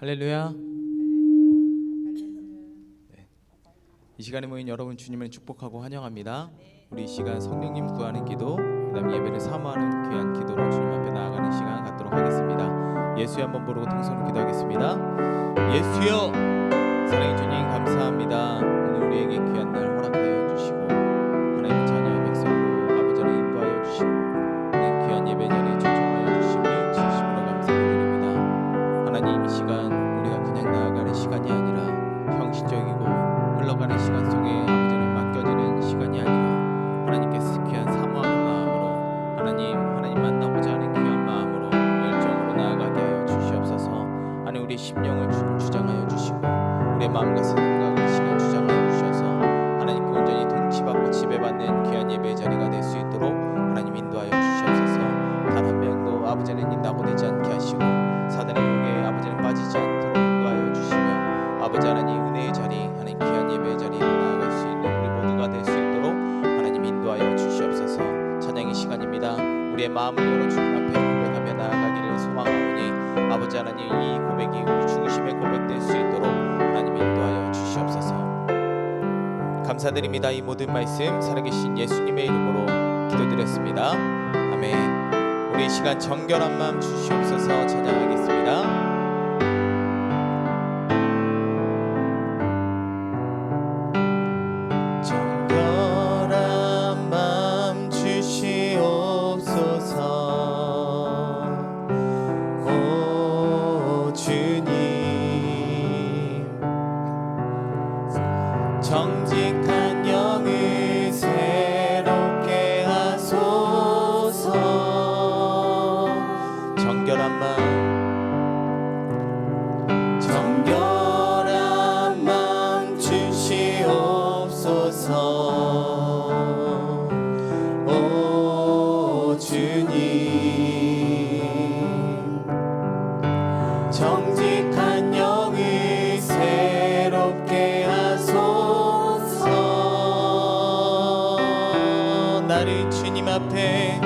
할렐루야. 네. 이 시간에 모인 여러분 주님을 축복하고 환영합니다. 우리 이 시간 성령님 구하는 기도, 그다음 예배를 사모하는 귀한 기도로 주님 앞에 나아가는 시간 갖도록 하겠습니다. 예수여 한번 부르고 통성으로 기도하겠습니다. 예수여, 사랑의 주님 감사합니다. 오늘 우리에게 귀한 날 허락하여 주시고 하나님의 자녀 백성으로 아버지를 인도하여 주시고 하나님 귀한 예배 자리에 초청하여 주심을 진심으로 감사드립니다. 하나님, 이 시간 우리가 그냥 나아가는 시간이 아니라 형식적이고 흘러가는 시간 속에 아버지는 맡겨지는 시간이 아니라 하나님께서 귀한 사모하는 마음으로 하나님 만나고자 하는 귀한 마음으로 열정으로 나아가게 하여 주시옵소서. 하나님, 우리의 심령을 주장하여 주시고 우리의 마음과 생각을 시간 주장하여 주셔서 하나님 그 온전히 통치받고 지배받는 귀한 예배의 자리가 될 수 있도록 하나님 인도하여 주시옵소서. 단 한 명도 아버지는 낙오되지 않게 하시고 사단의 유혹에 아버지는 빠지지 않도록 인도하여 주시며 아버지 하나님 은혜의 자리, 하나님 귀한 예배의 자리로 나아갈 수 있는 우리 모두가 될 수 있도록 하나님 인도하여 주시옵소서. 찬양의 시간입니다. 우리의 마음을 열어 주님 앞에 고백하며 나아가기를 소망하오니 아버지 하나님 이 고백이 우리 중심의 고백될 수 있도록 하나님 인도하여 주시옵소서. 감사드립니다. 이 모든 말씀 살아계신 예수님의 이름으로 기도드렸습니다. 아멘. 우리 이 시간 정결한 마음 주시옵소서. 찬양하겠습니다. 정결한 마음 주시옵소서. 오 주님, 정직한 영을 새롭게 하소서. 정결한 마음 주시옵소서. 오 주님, 정직한 영을 새롭게 하소서. 나를 주님 앞에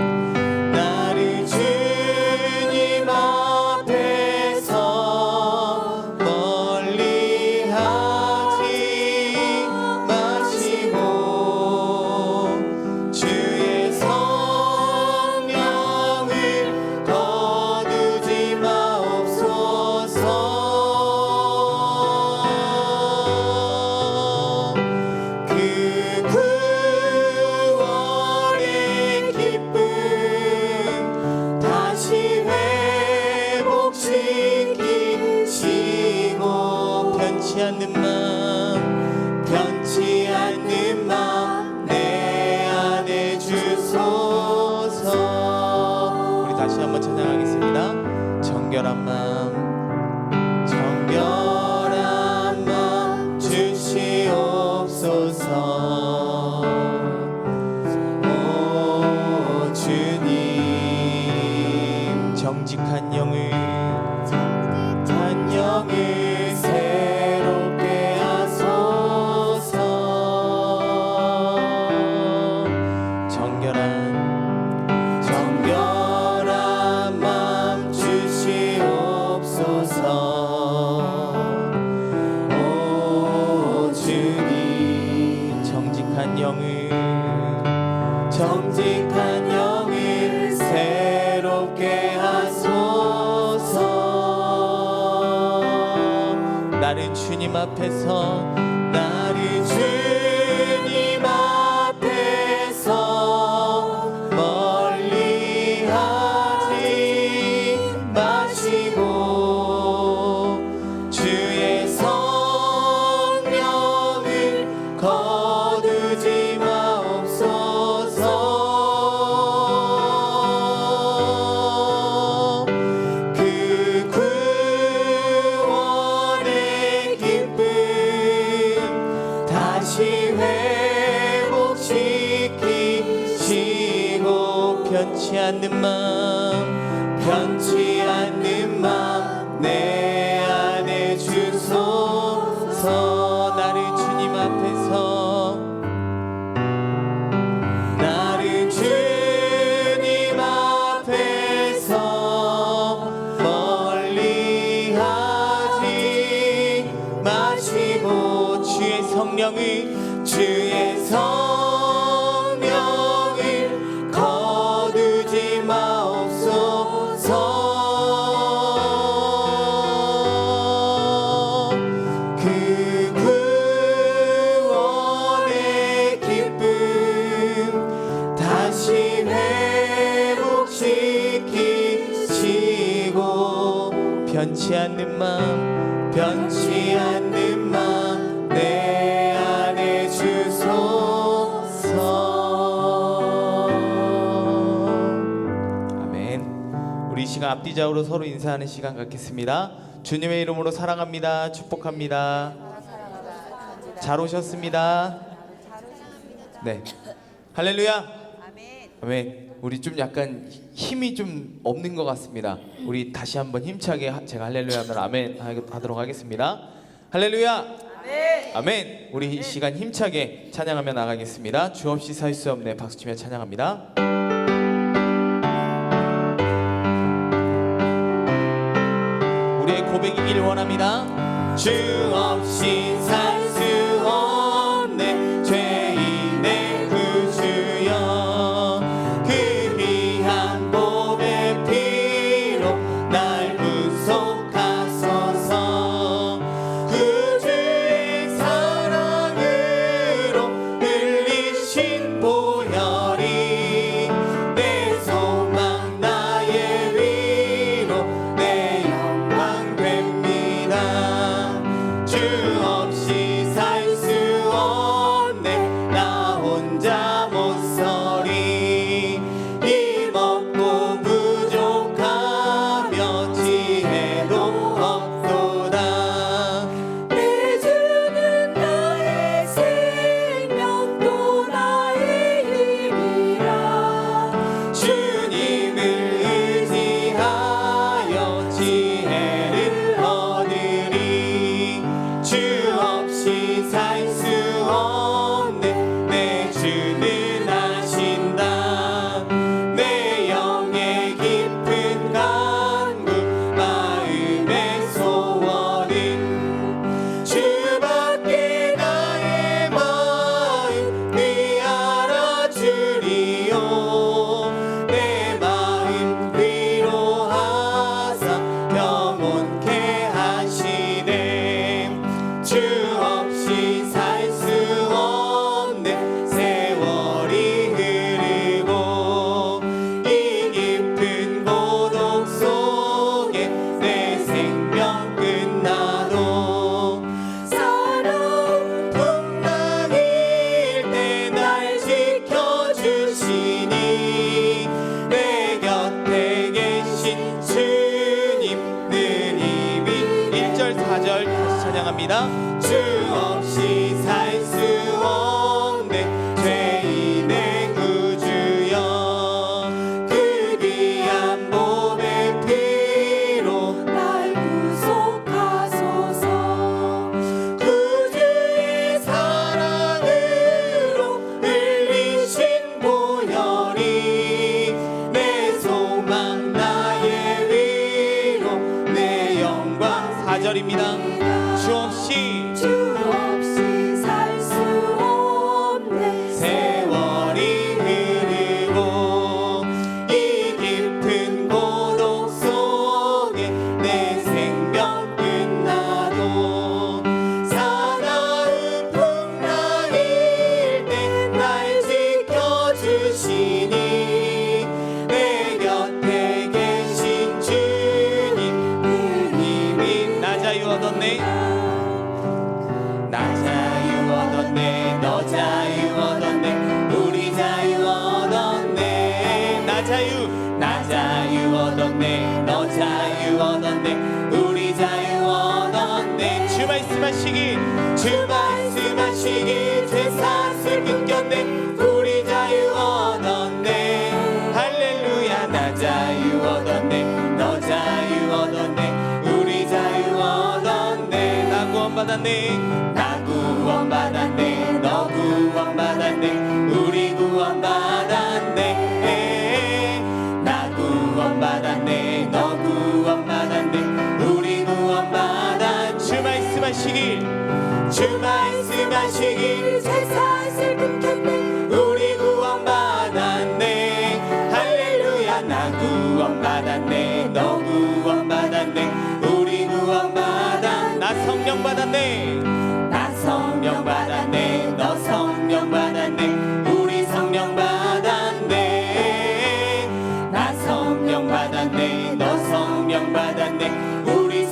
변치 않는 마음 내 안에 주소서. 우리 다시 한번 찬양하겠습니다. 정결한 마음 주시옵소서. 오 주님, 정직한 영을 새롭게 하소서. 정결한 마음 주시옵소서. 오 주님, 정직한 영을 새롭게 하소서. 나를 주님 앞에서 멀리 하지 마시고 주의 성령을 거두지 마옵소서. 그 구원의 기쁨 다시 회복시키시고 변치 않는 마음 내 안에 주소서. 나를 주님 앞에서 멀리 하지 변치 않는 마음 변치 않는 마음 내 안에 주소서. 아멘. 우리 이 시간 앞뒤좌우로 서로 인사하는 시간 갖겠습니다. 주님의 이름으로 사랑합니다. 축복합니다. 잘 오셨습니다. 네, 할렐루야. 아멘. 우리 좀 약간 힘이 좀 없는 것 같습니다. 우리 다시 한번 힘차게 제가 할렐루야 하면 아멘 하도록 하겠습니다. 할렐루야. 아멘. 아멘. 우리 이 시간 힘차게 찬양하며 나가겠습니다. 주 없이 살 수 없네. 박수치며 찬양합니다. 우리의 고백이길 원합니다. 주 없이 살 수 없네 죄인의 구주여 그 귀한 보배 피로 날 구속하소서 구주의 사랑으로 흘리신 보혈이 내 소망 나의 위로 내 영광 됩니다. 주 없이 살 수 없네 나 혼자 못 서리 힘없고 부족하며 지혜도 없도다 내 주는 나의 생명도 나의 힘이라 주님을 의지하여 지혜를 얻으리 주 없이 살 수 없네 내 주는 아신다 내 영의 깊은 간구 마음의 소원은 주밖에 나의 마음을 알아주리요 내 마음 위로하사 영원케 하시네 주 없이 살 수 없네 세월이 흐르고 이 깊은 고독 속에 내 생명 끝나도 사랑 풍랑일 때 날 지켜주시니 내 곁에 계신 주님 늘 힘이 1절 4절 다시 찬양합니다. 주 없이 살 수 없네 죄인의 구주여 그 귀한 보배 피로 날 구속하소서 구주의 사랑으로 흘리신 보혈이 내 소망 나의 위로 내 영광 4절입니다. 주 없이 살 수 없네 세월이 흐르고 이 깊은 고독 속에 내 생명 끝나도 사나운 풍랑일 때 날 지켜주시니 내 곁에 계신 주님 늘 힘이 나 자유 얻었네 나 자유 얻었네 너 자유 얻었네 우리 자유 얻었네 나 자유 얻었네 너 자유 얻었네 우리 자유 얻었네 주 말씀하시기 죄 사슬 끊겼네 우리 자유 얻었네 할렐루야 나 자유 얻었네 너 자유 얻었네 우리 자유 얻었네 나 구원받았네 나 구원받았네 너 구원받았네 우리 구원받았네 나 구원받았네 너 구원받았네 우리 구원받았네 주 말씀하시길 제 사슬 끊겼네 우리 구원받았네 할렐루야 나 구원받았네 너 구원받았네 우리 구원받았네 나 성령 받았네 나 성령 받았네 너 성령 받았네 우리 성령 받았네 나 성령 받았네 너 성령 받았네 우리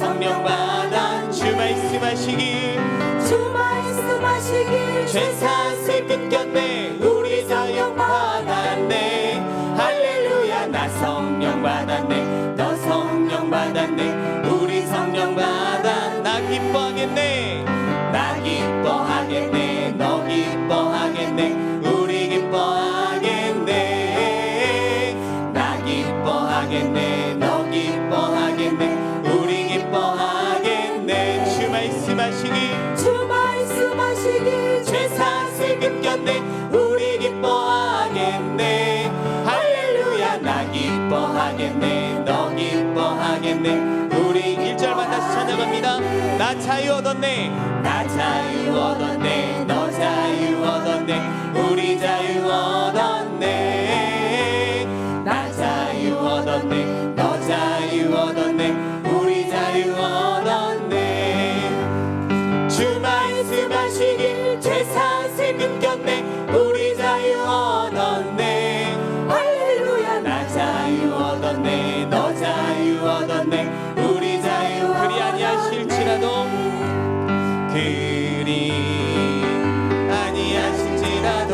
죄사슬 끊겼네. 우리 성령 받았네. 할렐루야. 나 성령 받았네. 너 성령 받았네. 우리 성령 받아. 나 기뻐하겠네. 나 기뻐하겠네. 너 기뻐하겠네. 우리 기뻐하겠네. 나 기뻐하겠네. 너 기뻐하겠네. 우리 기뻐하겠네. 주 말씀하시기 죄사슬 끊겼네. 우리 기뻐하겠네. 할렐루야. 나 기뻐하겠네. 너 기뻐하겠네. 우리 1절만 다시 찬양합니다. 나 자유 얻었네. 나 자유 얻었네. 너 자유 얻었네. 우리 자유 얻었네. 나 자유 얻었네. 너 자유 얻었네. 우리 자유 얻었네. 주 말씀하시길 죄사슬 끊겼네. 우리 자유 얻었네. 할렐루야. 나 자유 얻었네. 너 자유 얻었네. 우리 자유 그리 아니하실지라도 그리 아니하실지라도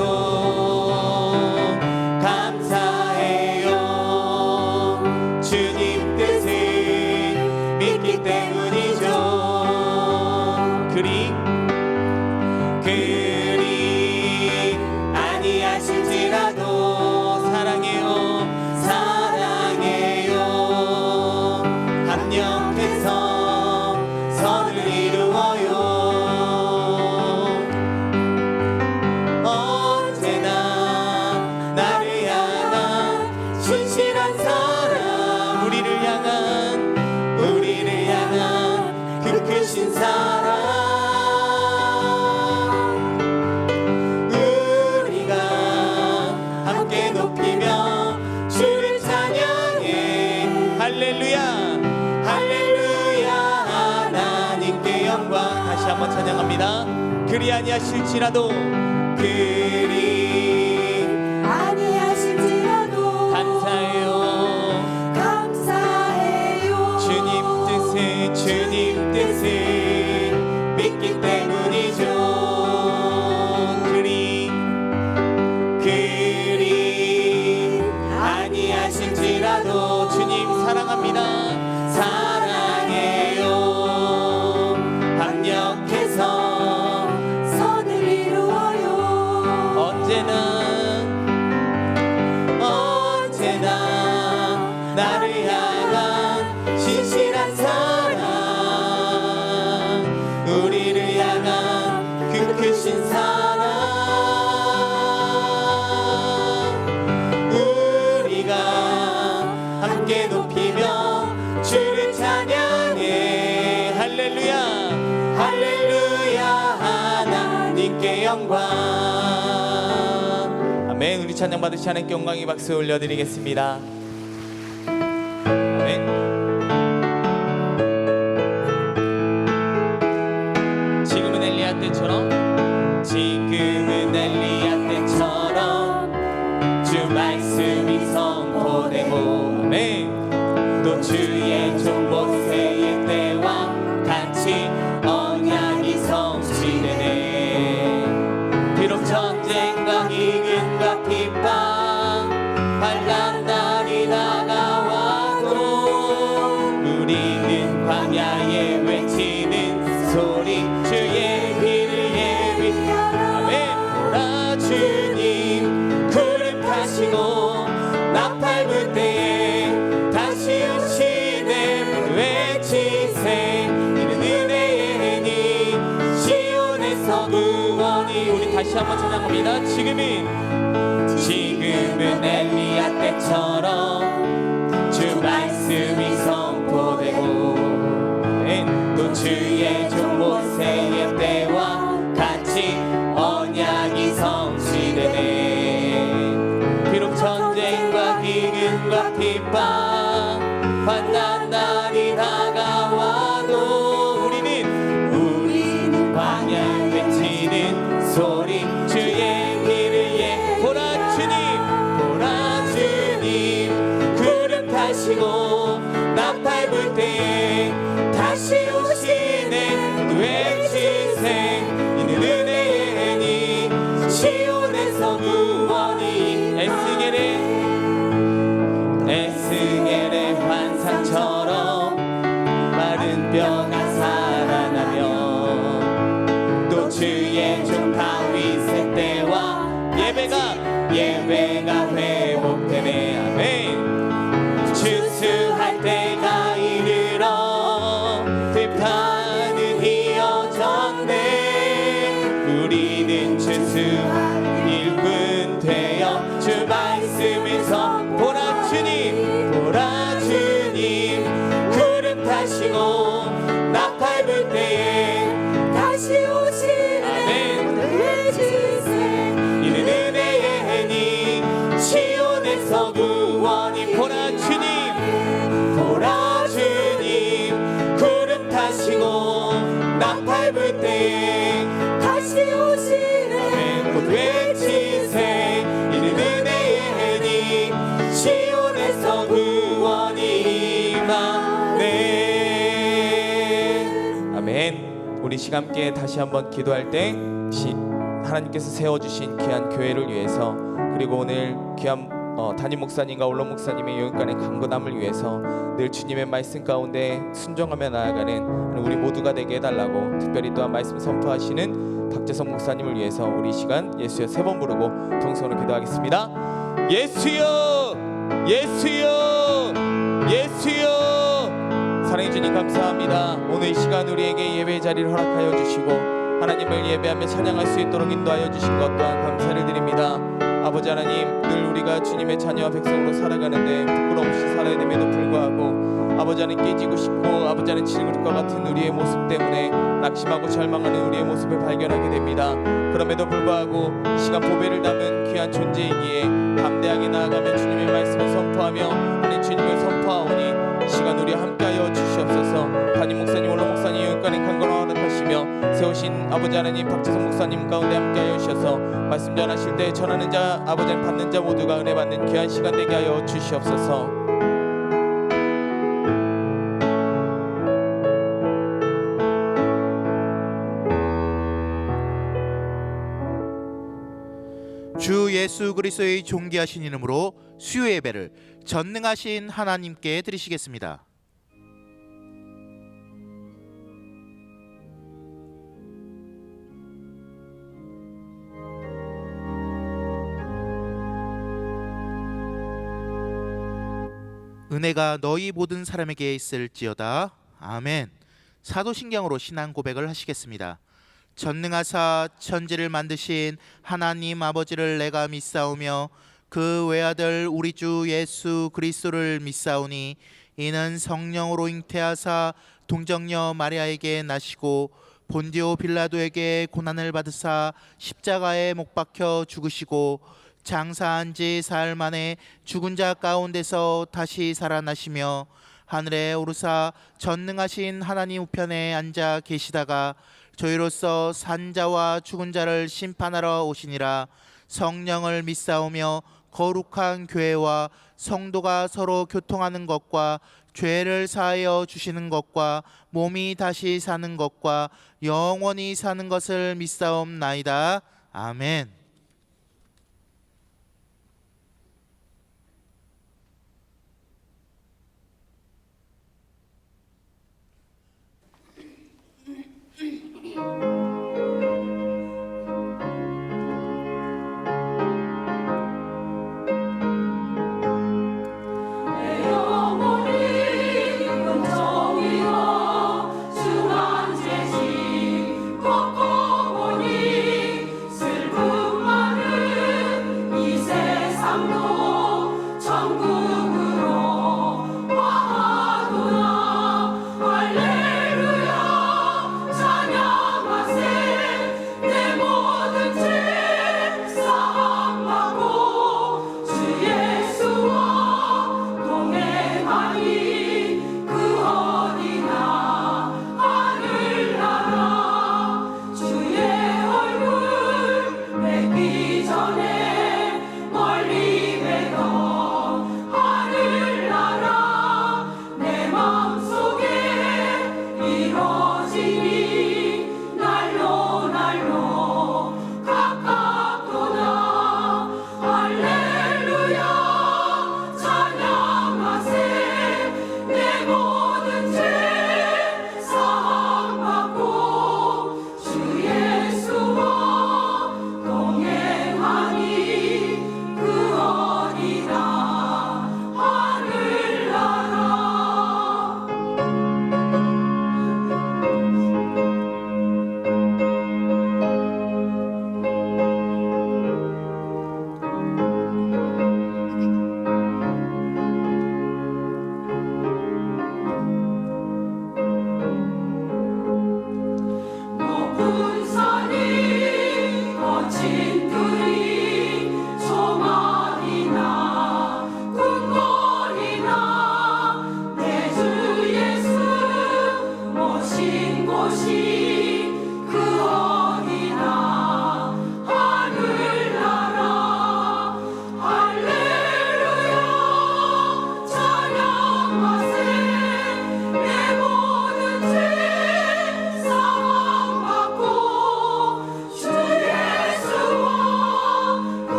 감사해요. 주님 뜻을 믿기 때문이죠. 그리 아니하실지라도 사랑해요. 사랑해요. 합력해서 선을 이루어요. 언제나 나를 향한 신실한 사랑. 우리를 향한 그 크신 사랑. 할렐루야. 할렐루야. 하나님께 영광. 다시 한번 찬양합니다. 그리 아니하실지라도 그리 아니하실지라도 감사해요. 감사해요. 주님 뜻을 믿기 때문이죠. 그리 아니하실지라도 주님 사랑합니다. 사랑해요. 합력해서 선을 이루어요. 언제나 나를 향한 신실한 사랑. 우리를 향한 그 크신 사랑. 함께 높이며 주를 찬양해. 할렐루야. 할렐루야. 하나님께 영광. 아멘. 우리 찬양 받으시 하나님께 영광의 박수 올려드리겠습니다. 아멘. 지금은 엘리야 때처럼 주 말씀이 선포되고 또 주의 종 모세의 때와 같이 언약이 성취되네. 비록 전쟁과 기근과 핍박 환난 날이 다가와도 우리는 광야에 외치는 소리 주의 길을 예비하라. 아멘. 보라 주님 구름 타시고 나팔 불 때에 다시 오시네. 외치세 이는 은혜의 해니 시온에서 구원이. 우리 다시 한번 찬양합니다. 지금은 엘리야 때처럼 주 말씀이 선포되고 또 주의 종 모세의 때와 같이 언약이 성취되네. 비록 전쟁과 기근과 핍박 환난 날이 다가와도 우리는 광야에 외치는 소리 주의 길을 보라 주님 구름 타시고 나팔 불 때에 다시 오시네. 외치세 이는 은혜의 해니 구원이 보라 주님 보라 주님 구름 타시고 나팔 불 때에 다시 오시네 곧 외치세 이는 은혜의 해니 시온에서 구원이 임하네. 아멘. 우리 시간 함께 다시 한번 기도할 때 하나님께서 세워주신 귀한 교회를 위해서 그리고 오늘 귀한 담임 목사님과 원로 목사님의 영육간의 강건함을 위해서 늘 주님의 말씀 가운데 순종하며 나아가는 우리 모두가 되게 해달라고 특별히 또한 말씀 선포하시는 박재성 목사님을 위해서 우리 시간 예수여 3번 부르고 동성으로 기도하겠습니다. 예수여 예수여 예수여. 사랑해 주님 감사합니다. 오늘 이 시간 우리에게 예배의 자리를 허락하여 주시고 하나님을 예배하며 찬양할 수 있도록 인도하여 주신 것 또한 감사를 드립니다. 아버지 하나님, 늘 우리가 주님의 자녀와 백성으로 살아가는데 부끄러움없이 살아야 됨에도 불구하고 아버지 하나님 깨지고 싶고 아버지 하나님 질그릇과 같은 우리의 모습 때문에 낙심하고 절망하는 우리의 모습을 발견하게 됩니다. 그럼에도 불구하고 이 시간 보배를 담은 귀한 존재이기에 담대하게 나아가며 주님의 말씀을 선포하며 하나님 주님을 선포하오니 이 시간 우리 함께하여 주시옵소서. 담임 목사님, 원로 목사님 영육간의 강건함을 허락하시며 세우신 아버지 하나님 박재성 목사님 가운데 함께하여 주셔서 말씀 전하실 때 전하는 자 아버지 하나님 받는 자 모두가 은혜 받는 귀한 시간 되게 하여 주시옵소서. 주 예수 그리스도의 존귀하신 이름으로 수요 예배를 전능하신 하나님께 드리시겠습니다. 은혜가 너희 모든 사람에게 있을지어다. 아멘. 사도신경으로 신앙 고백을 하시겠습니다. 전능하사 천지를 만드신 하나님 아버지를 내가 믿사오며 그 외아들 우리 주 예수 그리스도를 믿사오니 이는 성령으로 잉태하사 동정녀 마리아에게 나시고 본디오 빌라도에게 고난을 받으사 십자가에 못 박혀 죽으시고 장사한 지 사흘 만에 죽은 자 가운데서 다시 살아나시며 하늘에 오르사 전능하신 하나님 우편에 앉아 계시다가 저희로서 산자와 죽은 자를 심판하러 오시니라. 성령을 믿사오며 거룩한 교회와 성도가 서로 교통하는 것과 죄를 사하여 주시는 것과 몸이 다시 사는 것과 영원히 사는 것을 믿사옵나이다. 아멘. 슬픔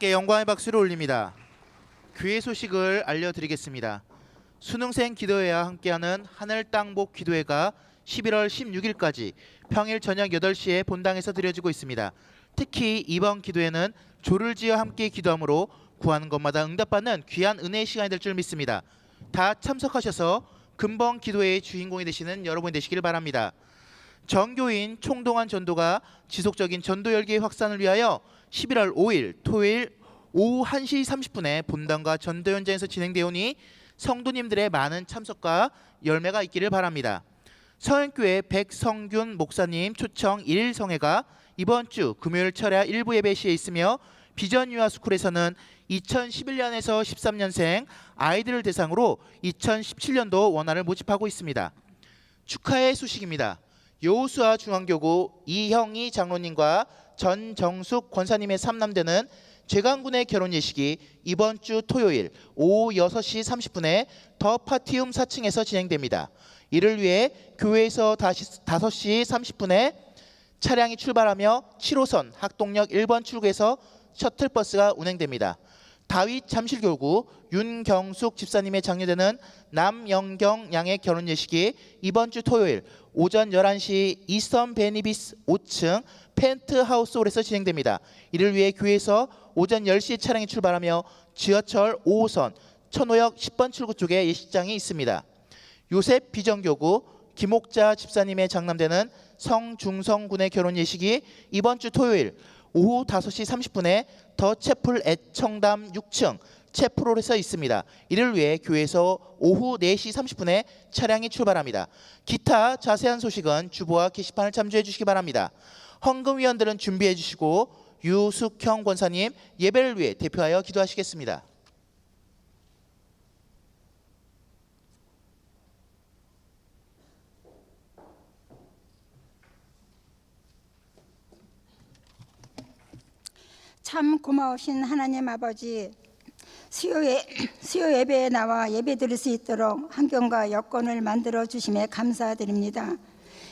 하나님께 영광의 박수를 올립니다. 교회 소식을 알려드리겠습니다. 수능생 기도회와 함께하는 하늘 땅 복 기도회가 11월 16일까지 평일 저녁 8시에 본당에서 드려지고 있습니다. 특히 이번 기도회는 조를 지어 함께 기도함으로 구하는 것마다 응답받는 귀한 은혜의 시간이 될 줄 믿습니다. 다 참석하셔서 금번 기도회의 주인공이 되시는 여러분이 되시길 바랍니다. 정교인 총동안 전도가 지속적인 전도 열기의 확산을 위하여 11월 5일 토요일 오후 1시 30분에 본당과 전도 현장에서 진행되오니 성도님들의 많은 참석과 열매가 있기를 바랍니다. 서현교회 백성균 목사님 초청 1일 성회가 이번 주 금요일 철야 일부 예배 시에 있으며 비전 유아 스쿨에서는 2011년에서 13년생 아이들을 대상으로 2017년도 원화를 모집하고 있습니다. 축하의 소식입니다. 여호수아 중앙교구 이형희 장로님과 전정숙 권사님의 3남대는 재강군의 결혼 예식이 이번 주 토요일 오후 6시 30분에 더 파티움 4층에서 진행됩니다. 이를 위해 교회에서 다시 5시 30분에 차량이 출발하며 7호선 학동역 1번 출구에서 셔틀버스가 운행됩니다. 다윗 잠실교구 윤경숙 집사님의 장녀되는 남영경 양의 결혼 예식이 이번 주 토요일 오전 11시 이스턴 베니비스 5층 펜트하우스홀에서 진행됩니다. 이를 위해 교회에서 오전 10시에 차량이 출발하며 지하철 5호선 천호역 10번 출구 쪽에 예식장이 있습니다. 요셉 비전교구 김옥자 집사님의 장남되는 성중성군의 결혼 예식이 이번 주 토요일 오후 5시 30분에 더 채플 애청담 6층 채플홀에서 있습니다. 이를 위해 교회에서 오후 4시 30분에 차량이 출발합니다. 기타 자세한 소식은 주보와 게시판을 참조해 주시기 바랍니다. 헌금위원들은 준비해 주시고 유숙형 권사님 예배를 위해 대표하여 기도하시겠습니다. 참 고마우신 하나님 아버지, 수요 예배에 나와 예배 드릴 수 있도록 환경과 여건을 만들어 주심에 감사드립니다.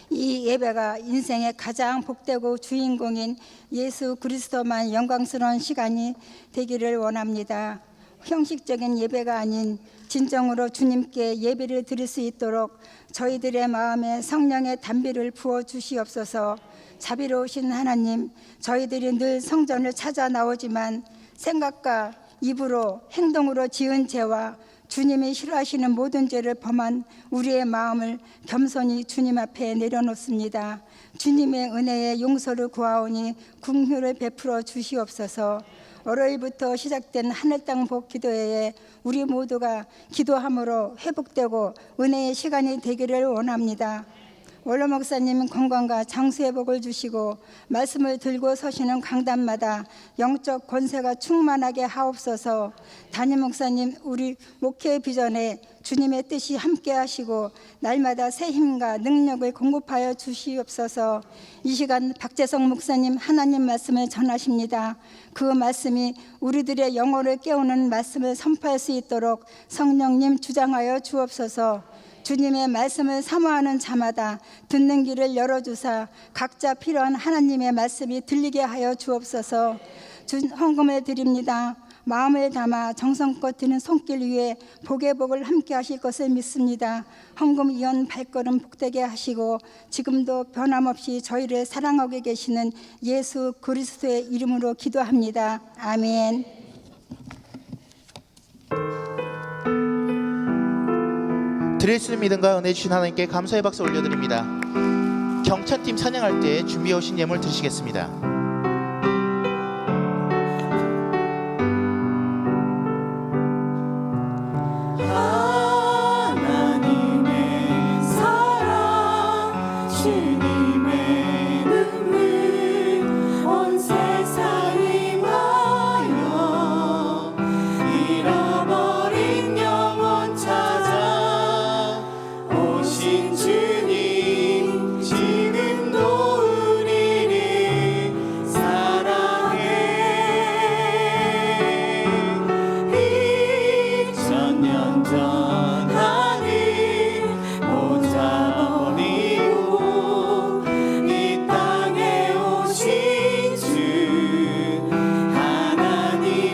이 예배가 인생의 가장 복되고 주인공인 예수 그리스도만 영광스러운 시간이 되기를 원합니다. 형식적인 예배가 아닌 진정으로 주님께 예배를 드릴 수 있도록 저희들의 마음에 성령의 담비를 부어 주시옵소서. 자비로우신 하나님, 저희들이 늘 성전을 찾아 나오지만 생각과 입으로 행동으로 지은 죄와 주님이 싫어하시는 모든 죄를 범한 우리의 마음을 겸손히 주님 앞에 내려놓습니다. 주님의 은혜에 용서를 구하오니 긍휼을 베풀어 주시옵소서. 월요일부터 시작된 하늘 땅 복 기도회에 우리 모두가 기도함으로 회복되고 은혜의 시간이 되기를 원합니다. 원로 목사님 건강과 장수의 복을 주시고 말씀을 들고 서시는 강단마다 영적 권세가 충만하게 하옵소서. 담임 목사님 우리 목회 비전에 주님의 뜻이 함께 하시고 날마다 새 힘과 능력을 공급하여 주시옵소서. 이 시간 박재성 목사님 하나님 말씀을 전하십니다. 그 말씀이 우리들의 영혼을 깨우는 말씀을 선포할 수 있도록 성령님 주장하여 주옵소서. 주님의 말씀을 사모하는 자마다 듣는 길을 열어주사 각자 필요한 하나님의 말씀이 들리게 하여 주옵소서. 헌금을 드립니다. 마음을 담아 정성껏 드는 손길 위에 복의 복을 함께 하실 것을 믿습니다. 헌금 이연 발걸음 복되게 하시고 지금도 변함없이 저희를 사랑하고 계시는 예수 그리스도의 이름으로 기도합니다. 아멘. 드릴 수 있는 믿음과 은혜 주신 하나님께 감사의 박수 올려드립니다. 경찬팀 찬양할 때 준비해 오신 예물 드리시겠습니다. 하나님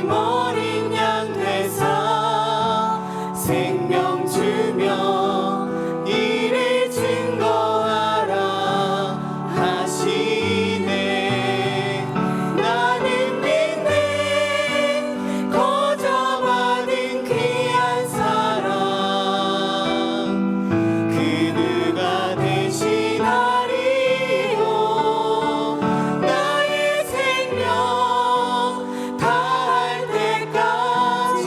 생명 주며 이를 증거하라 하시네. 나는 믿네 거저받은 귀한 사랑 그 누가 대신하리요. 나의 생명 다할 때까지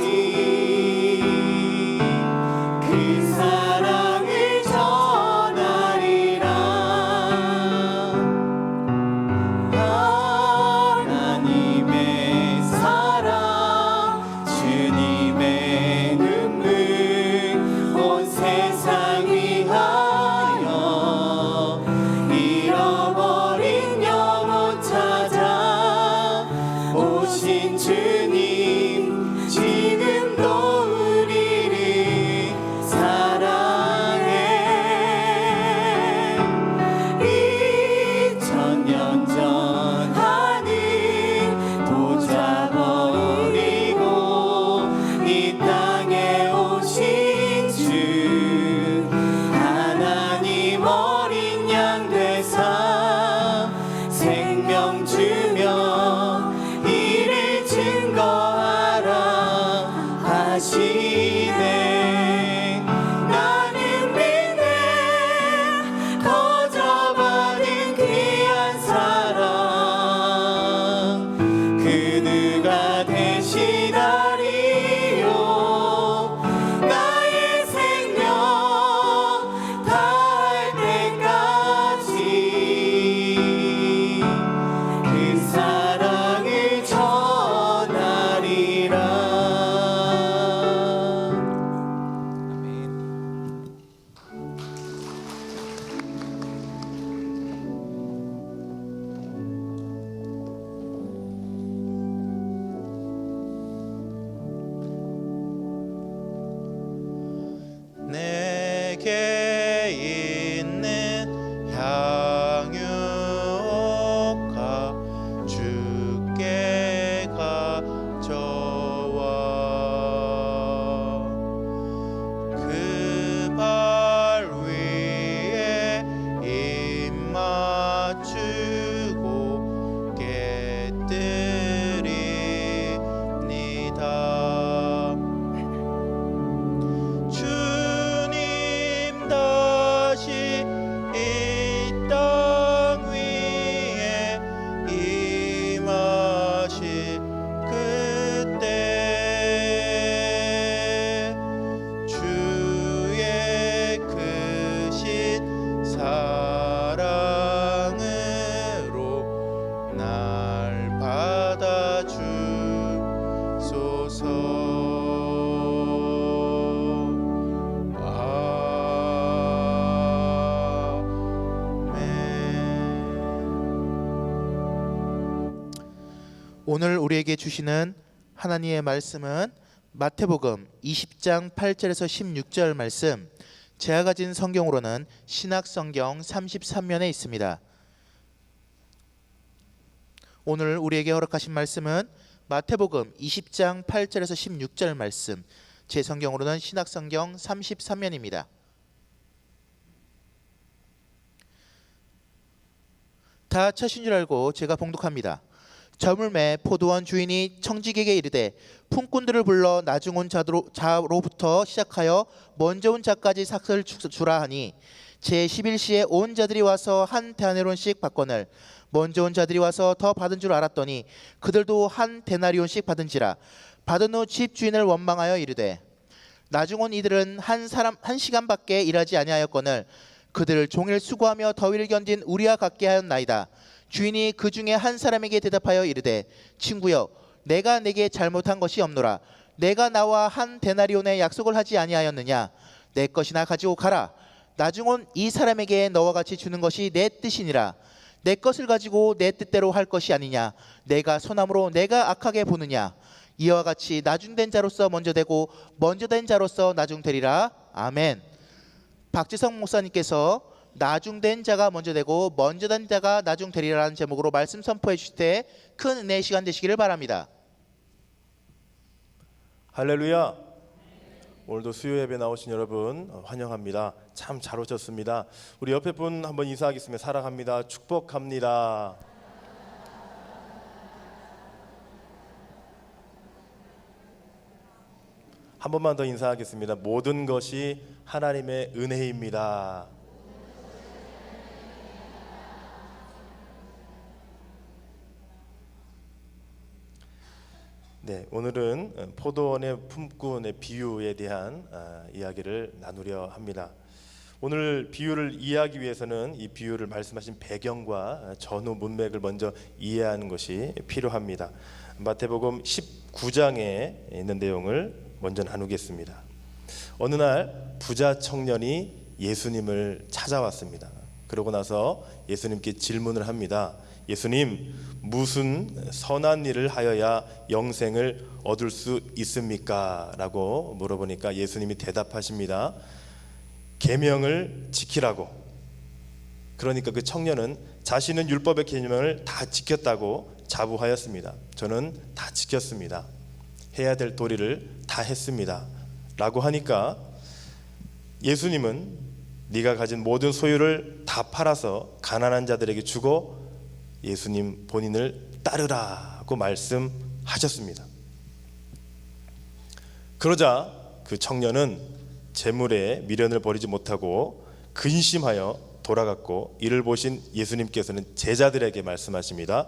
그 사랑을 전하리라. 하나님의 사랑 주님의 눈물 온 세상 위하여 잃어버린 영혼 찾아 오신 주님 지금도 우리를 사랑해. 2000년 전 하늘 도잡아버리고 이 땅에 오신 주 하나님 어린 양 되사 생명 주며 이를 증거하라 하시네. 나는 믿네 거저받은 귀한 사랑 그 누가 대신하리요. 나의 생명 다할 때까지 그 사랑을 전하리라. 내게 있는 향유가 주께 가져와 그 발 위에 입 맞추고 깨뜨립니다. 주님 다시 이 땅 위에 임하실 그때 주의 크신 사랑으로 날 받아주소서. 오늘 우리에게 주시는 하나님의 말씀은 마태복음 20장 8절에서 16절 말씀. 제가 가진 성경으로는 신약성경 33면에 있습니다. 오늘 우리에게 허락하신 말씀은 마태복음 20장 8절에서 16절 말씀. 제 성경으로는 신약성경 33면입니다. 다 차신 줄 알고 제가 봉독합니다. 저물매 포도원 주인이 청지기에게 이르되 품꾼들을 불러 나중 온 자로부터 시작하여 먼저 온 자까지 삭을 주라 하니 제11시에 온 자들이 와서 한 데나리온씩 받거늘 먼저 온 자들이 와서 더 받은 줄 알았더니 그들도 한 데나리온씩 받은지라. 받은 후 집 주인을 원망하여 이르되 나중 온 이들은 한 시간밖에 일하지 아니하였거늘 그들을 종일 수고하며 더위를 견딘 우리와 같게 하였나이다. 주인이 그 중에 한 사람에게 대답하여 이르되 친구여 내가 내게 잘못한 것이 없노라. 내가 나와 한 데나리온의 약속을 하지 아니하였느냐. 내 것이나 가지고 가라. 나중 온 이 사람에게 너와 같이 주는 것이 내 뜻이니라. 내 것을 가지고 내 뜻대로 할 것이 아니냐. 내가 선함으로 내가 악하게 보느냐. 이와 같이 나중된 자로서 먼저 되고 먼저 된 자로서 나중되리라. 아멘. 박지성 목사님께서 나중된 자가 먼저 되고 먼저 된 자가 나중되리라는 제목으로 말씀 선포해 주실 때 큰 은혜의 시간 되시기를 바랍니다. 할렐루야. 오늘도 수요 예배 나오신 여러분 환영합니다. 참 잘 오셨습니다. 우리 옆에 분 한번 인사하겠습니다. 사랑합니다. 축복합니다. 한 번만 더 인사하겠습니다. 모든 것이 하나님의 은혜입니다. 네, 오늘은 포도원의 품꾼의 비유에 대한 이야기를 나누려 합니다. 오늘 비유를 이해하기 위해서는 이 비유를 말씀하신 배경과 전후 문맥을 먼저 이해하는 것이 필요합니다. 마태복음 19장에 있는 내용을 먼저 나누겠습니다. 어느 날 부자 청년이 예수님을 찾아왔습니다. 그러고 나서 예수님께 질문을 합니다. 예수님, 무슨 선한 일을 하여야 영생을 얻을 수 있습니까? 라고 물어보니까 예수님이 대답하십니다. 계명을 지키라고. 그러니까 그 청년은 자신은 율법의 계명을 다 지켰다고 자부하였습니다. 저는 다 지켰습니다. 해야 될 도리를 다 했습니다. 라고 하니까 예수님은 네가 가진 모든 소유를 다 팔아서 가난한 자들에게 주고 예수님 본인을 따르라고 말씀하셨습니다. 그러자 그 청년은 재물에 미련을 버리지 못하고 근심하여 돌아갔고 이를 보신 예수님께서는 제자들에게 말씀하십니다.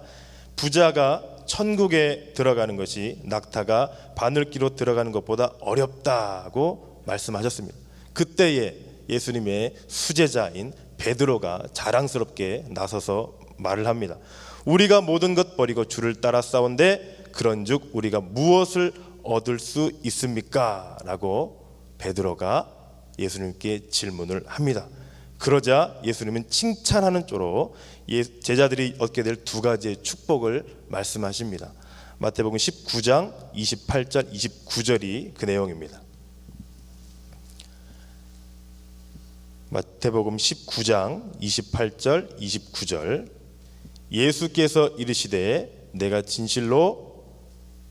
부자가 천국에 들어가는 것이 낙타가 바늘기로 들어가는 것보다 어렵다고 말씀하셨습니다. 그때에 예수님의 수제자인 베드로가 자랑스럽게 나서서 말을 합니다. 우리가 모든 것 버리고 주를 따라 싸운데 그런즉 우리가 무엇을 얻을 수 있습니까? 라고 베드로가 예수님께 질문을 합니다. 그러자 예수님은 칭찬하는 조로 제자들이 얻게 될 두 가지의 축복을 말씀하십니다. 마태복음 19장 28절 29절이 그 내용입니다. 마태복음 19장 28절 29절 예수께서 이르시되 내가 진실로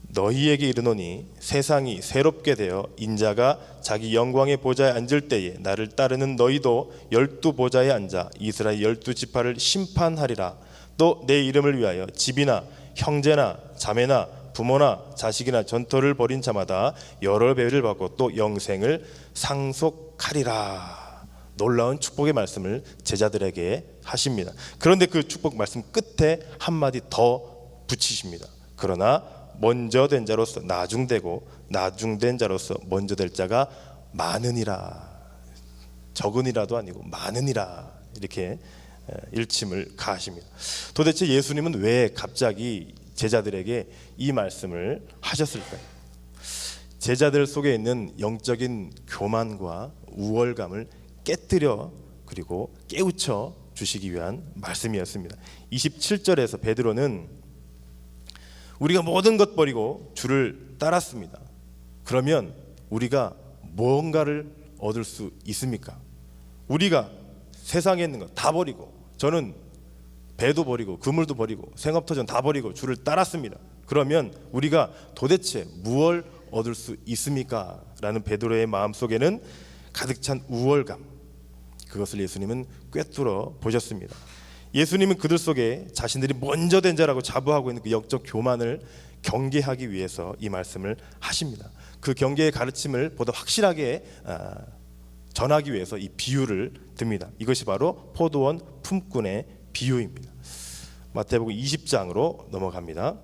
너희에게 이르노니 세상이 새롭게 되어 인자가 자기 영광의 보좌에 앉을 때에 나를 따르는 너희도 12 보좌에 앉아 이스라엘 12지파를 심판하리라. 또 내 이름을 위하여 집이나 형제나 자매나 부모나 자식이나 전토를 벌인 자마다 여러 배를 받고 또 영생을 상속하리라. 놀라운 축복의 말씀을 제자들에게 하십니다. 그런데 그 축복 말씀 끝에 한마디 더 붙이십니다. 그러나 먼저 된 자로서 나중되고 나중된 자로서 먼저 될 자가 많으니라. 적은이라도 아니고 많으니라. 이렇게 일침을 가하십니다. 도대체 예수님은 왜 갑자기 제자들에게 이 말씀을 하셨을까요? 제자들 속에 있는 영적인 교만과 우월감을 깨뜨려 그리고 깨우쳐 주시기 위한 말씀이었습니다. 27절에서 베드로는 우리가 모든 것 버리고 주를 따랐습니다. 그러면 우리가 무언가를 얻을 수 있습니까? 우리가 세상에 있는 것 다 버리고 저는 배도 버리고 그물도 버리고 생업터전 다 버리고 주를 따랐습니다. 그러면 우리가 도대체 무엇을 얻을 수 있습니까? 라는 베드로의 마음속에는 가득 찬 우월감, 그것을 예수님은 꿰뚫어 보셨습니다. 예수님은 그들 속에 자신들이 먼저 된 자라고 자부하고 있는 그 영적 교만을 경계하기 위해서 이 말씀을 하십니다. 그 경계의 가르침을 보다 확실하게 전하기 위해서 이 비유를 듭니다. 이것이 바로 포도원 품꾼의 비유입니다. 마태복음 20장으로 넘어갑니다.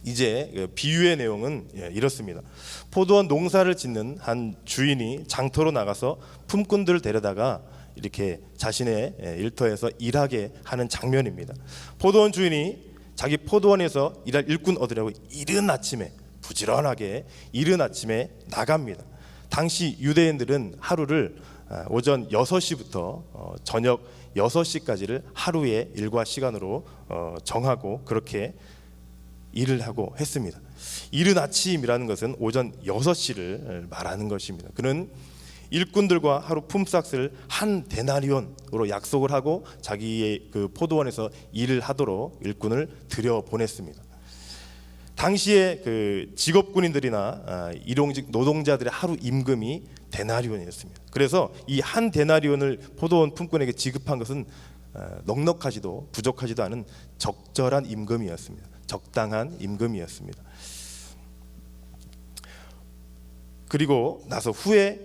이제 비유의 내용은 이렇습니다. 포도원 농사를 짓는 한 주인이 장터로 나가서 품꾼들을 데려다가 이렇게 자신의 일터에서 일하게 하는 장면입니다. 포도원 주인이 자기 포도원에서 일할 일꾼 얻으려고 이른 아침에 부지런하게 이른 아침에 나갑니다. 당시 유대인들은 하루를 오전 6시부터 저녁 6시까지를 하루의 일과 시간으로 정하고 그렇게 일을 하고 했습니다. 이른 아침이라는 것은 오전 6시를 말하는 것입니다. 그는 일꾼들과 하루 품삯을 한 데나리온으로 약속을 하고 자기의 그 포도원에서 일을 하도록 일꾼을 들여 보냈습니다. 당시에 그 직업군인들이나 일용직 노동자들의 하루 임금이 데나리온이었습니다. 그래서 이 한 데나리온을 포도원 품꾼에게 지급한 것은 넉넉하지도 부족하지도 않은 적절한 임금이었습니다. 적당한 임금이었습니다. 그리고 나서 후에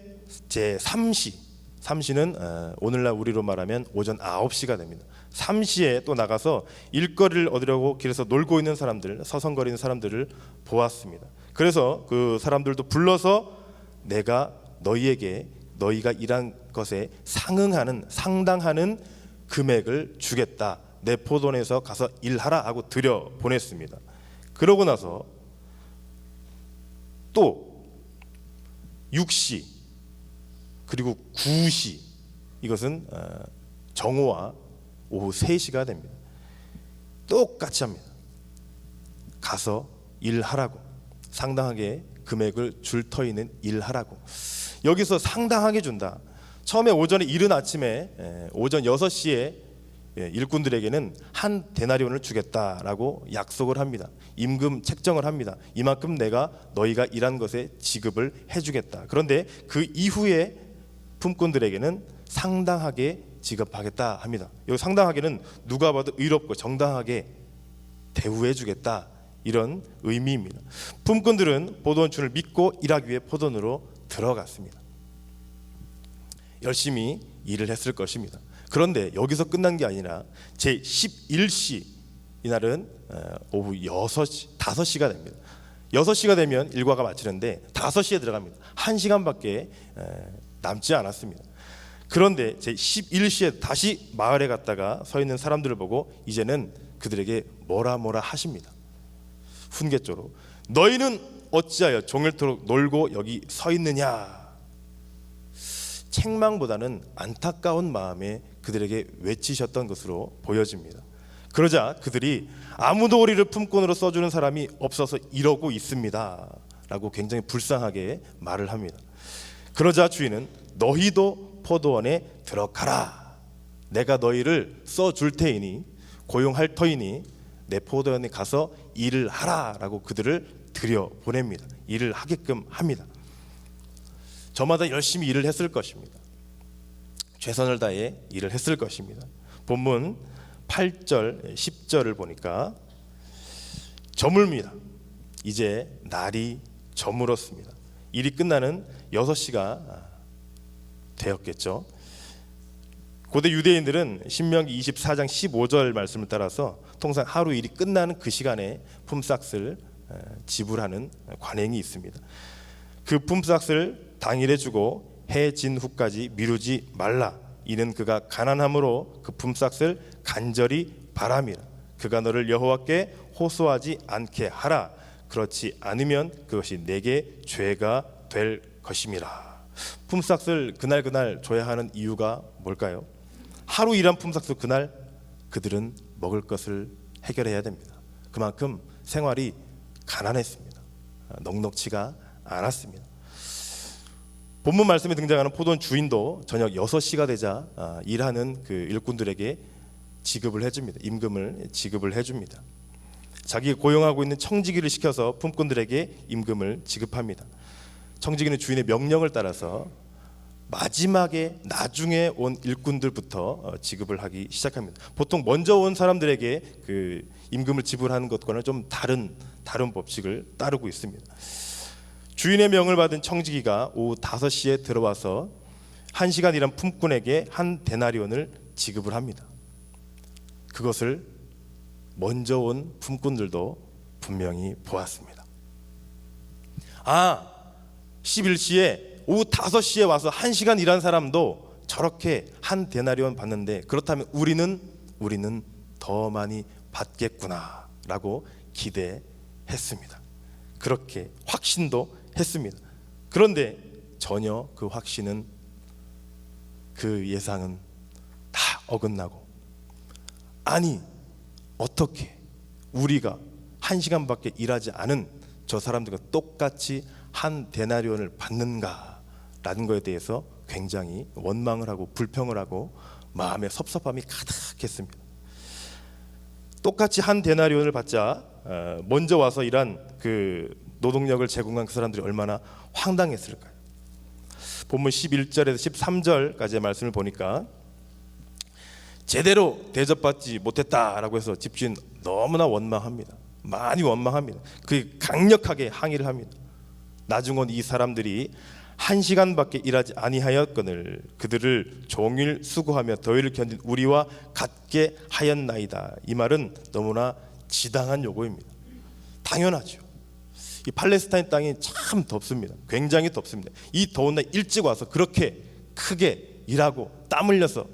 제3시는 오늘날 우리로 말하면 오전 9시가 됩니다. 3시에 또 나가서 일거리를 얻으려고 길에서 놀고 있는 사람들, 서성거리는 사람들을 보았습니다. 그래서 그 사람들도 불러서 내가 너희에게 너희가 일한 것에 상당하는 금액을 주겠다. 내 포도원에서 가서 일하라 하고 들여 보냈습니다. 그러고 나서 또 6시 그리고 9시, 이것은 정오와 오후 3시가 됩니다. 똑같이 합니다. 가서 일하라고, 상당하게 금액을 줄 터이는 일하라고. 여기서 상당하게 준다. 처음에 오전에 이른 아침에 오전 6시에 일꾼들에게는 한 데나리온을 주겠다라고 약속을 합니다. 임금 책정을 합니다. 이만큼 내가 너희가 일한 것에 지급을 해주겠다. 그런데 그 이후에 품꾼들에게는 상당하게 지급하겠다 합니다. 여기 상당하게는 누가 봐도 의롭고 정당하게 대우해주겠다, 이런 의미입니다. 품꾼들은 포도원주를 믿고 일하기 위해 포도원으로 들어갔습니다. 열심히 일을 했을 것입니다. 그런데 여기서 끝난 게 아니라 제11시, 이날은 오후 5시가 됩니다. 6시가 되면 일과가 마치는데 5시에 들어갑니다. 1시간밖에 남지 않았습니다. 그런데 제11시에 다시 마을에 갔다가 서 있는 사람들을 보고 이제는 그들에게 뭐라 하십니다. 훈계조로 너희는 어찌하여 종일토록 놀고 여기 서 있느냐. 책망보다는 안타까운 마음에 그들에게 외치셨던 것으로 보여집니다. 그러자 그들이 아무도 우리를 품꾼으로 써주는 사람이 없어서 이러고 있습니다 라고 굉장히 불쌍하게 말을 합니다. 그러자 주인은 너희도 포도원에 들어가라. 내가 너희를 써줄 테이니, 고용할 터이니 내 포도원에 가서 일을 하라 라고 그들을 들여보냅니다. 일을 하게끔 합니다. 저마다 열심히 일을 했을 것입니다. 최선을 다해 일을 했을 것입니다. 본문 8절, 10절을 보니까 저물입니다. 이제 날이 저물었습니다. 일이 끝나는 6시가 되었겠죠. 고대 유대인들은 신명기 24장 15절 말씀을 따라서 통상 하루 일이 끝나는 그 시간에 품삯을 지불하는 관행이 있습니다. 그 품삯을 당일에 주고 해 진 후까지 미루지 말라. 이는 그가 가난함으로 그 품삯을 간절히 바람이라. 그가 너를 여호와께 호소하지 않게 하라. 그렇지 않으면 그것이 내게 죄가 될 것임이라. 품삯을 그날 줘야 하는 이유가 뭘까요? 하루 일한 품삯을 그날 그들은 먹을 것을 해결해야 됩니다. 그만큼 생활이 가난했습니다. 넉넉치가 않았습니다. 본문 말씀에 등장하는 포도원 주인도 저녁 6시가 되자 일하는 그 일꾼들에게 지급을 해줍니다. 임금을 지급을 해줍니다. 자기가 고용하고 있는 청지기를 시켜서 품꾼들에게 임금을 지급합니다. 청지기는 주인의 명령을 따라서 나중에 온 일꾼들부터 지급을 하기 시작합니다. 보통 먼저 온 사람들에게 그 임금을 지불하는 것과는 좀 다른 법칙을 따르고 있습니다. 주인의 명을 받은 청지기가 오후 5시에 들어와서 1시간 일한 품꾼에게 한 데나리온을 지급을 합니다. 그것을 먼저 온 품꾼들도 분명히 보았습니다. 11시에 오후 5시에 와서 1시간 일한 사람도 저렇게 한 데나리온 받는데 그렇다면 우리는 더 많이 받겠구나 라고 기대했습니다. 그렇게 확신도 했습니다. 그런데 전혀 그 확신은, 그 예상은 다 어긋나고, 아니 어떻게 우리가 1시간밖에 일하지 않은 저 사람들과 똑같이 한 데나리온을 받는가라는 것에 대해서 굉장히 원망을 하고 불평을 하고 마음에 섭섭함이 가득했습니다. 똑같이 한 데나리온을 받자 먼저 와서 일한 그 노동력을 제공한 그 사람들이 얼마나 황당했을까요? 본문 11절에서 13절까지의 말씀을 보니까 제대로 대접받지 못했다라고 해서 집주인 너무나 원망합니다. 많이 원망합니다. 그 강력하게 항의를 합니다. 나중은 이 사람들이 1시간밖에 일하지 아니하였거늘 그들을 종일 수고하며 더위를 견딘 우리와 같게 하였나이다. 이 말은 너무나 지당한 요구입니다. 당연하죠. 이 팔레스타인 땅이 참 덥습니다. 굉장히 덥습니다. 이 더운 날 일찍 와서 그렇게 크게 일하고 땀 흘려서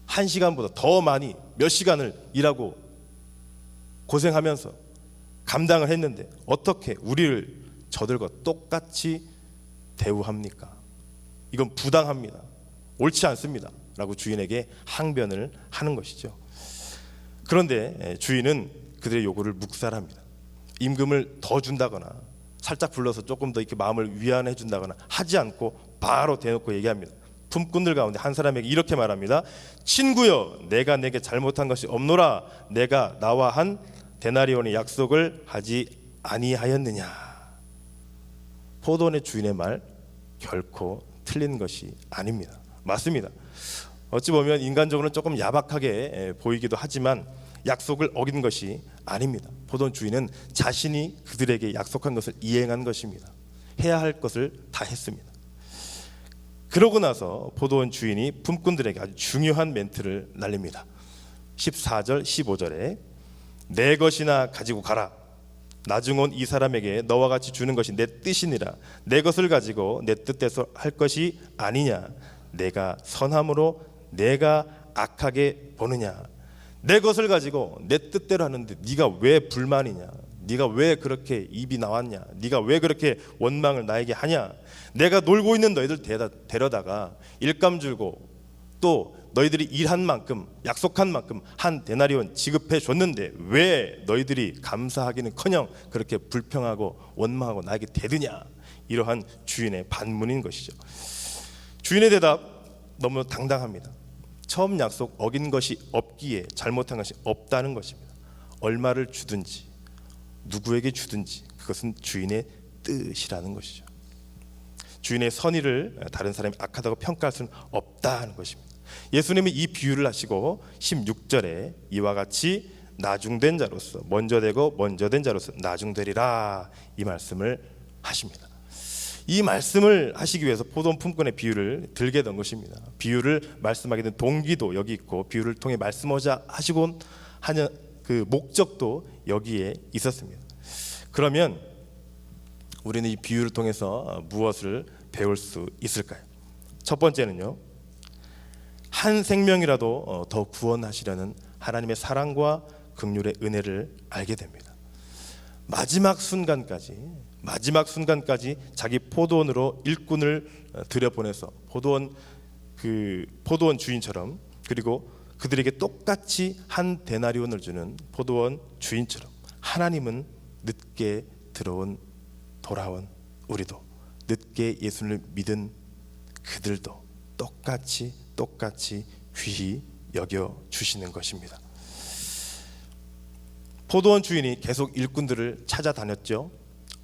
1시간보다 더 많이 몇 시간을 일하고 고생하면서 감당을 했는데 어떻게 우리를 저들과 똑같이 대우합니까? 이건 부당합니다. 옳지 않습니다. 라고 주인에게 항변을 하는 것이죠. 그런데 주인은 그들의 요구를 묵살합니다. 임금을 더 준다거나 살짝 불러서 조금 더 이렇게 마음을 위안해 준다거나 하지 않고 바로 대놓고 얘기합니다. 품꾼들 가운데 한 사람에게 이렇게 말합니다. 친구여, 내가 내게 잘못한 것이 없노라. 내가 나와 한 데나리온의 약속을 하지 아니하였느냐. 포도원의 주인의 말 결코 틀린 것이 아닙니다. 맞습니다. 어찌 보면 인간적으로는 조금 야박하게 보이기도 하지만 약속을 어긴 것이 아닙니다. 포도원 주인은 자신이 그들에게 약속한 것을 이행한 것입니다. 해야 할 것을 다 했습니다. 그러고 나서 포도원 주인이 품꾼들에게 아주 중요한 멘트를 날립니다. 14절 15절에 내 것이나 가지고 가라. 나중 온 이 사람에게 너와 같이 주는 것이 내 뜻이니라. 내 것을 가지고 내 뜻대로 할 것이 아니냐. 내가 선함으로 내가 악하게 보느냐. 내 것을 가지고 내 뜻대로 하는데 네가 왜 불만이냐. 네가 왜 그렇게 입이 나왔냐. 네가 왜 그렇게 원망을 나에게 하냐. 내가 놀고 있는 너희들 데려다가 일감 줄고 또 너희들이 일한 만큼 약속한 만큼 한 데나리온 지급해 줬는데 왜 너희들이 감사하기는커녕 그렇게 불평하고 원망하고 나에게 대드냐. 이러한 주인의 반문인 것이죠. 주인의 대답 너무 당당합니다. 처음 약속 어긴 것이 없기에 잘못한 것이 없다는 것입니다. 얼마를 주든지 누구에게 주든지 그것은 주인의 뜻이라는 것이죠. 주인의 선의를 다른 사람이 악하다고 평가할 수는 없다는 것입니다. 예수님이 이 비유를 하시고 16절에 이와 같이 나중된 자로서 먼저 되고 먼저 된 자로서 나중되리라 이 말씀을 하십니다. 이 말씀을 하시기 위해서 포도원 품꾼의 비유를 들게 된 것입니다. 비유를 말씀하게 된 동기도 여기 있고 비유를 통해 말씀하자 하시곤 하는 그 목적도 여기에 있었습니다. 그러면 우리는 이 비유를 통해서 무엇을 배울 수 있을까요? 첫 번째는요, 한 생명이라도 더 구원하시려는 하나님의 사랑과 긍휼의 은혜를 알게 됩니다. 마지막 순간까지 자기 포도원으로 일꾼을 들여보내서 포도원 주인처럼 그리고 그들에게 똑같이 한 데나리온을 주는 포도원 주인처럼 하나님은 늦게 돌아온 우리도 늦게 예수를 믿은 그들도 똑같이 귀히 여겨 주시는 것입니다. 포도원 주인이 계속 일꾼들을 찾아다녔죠.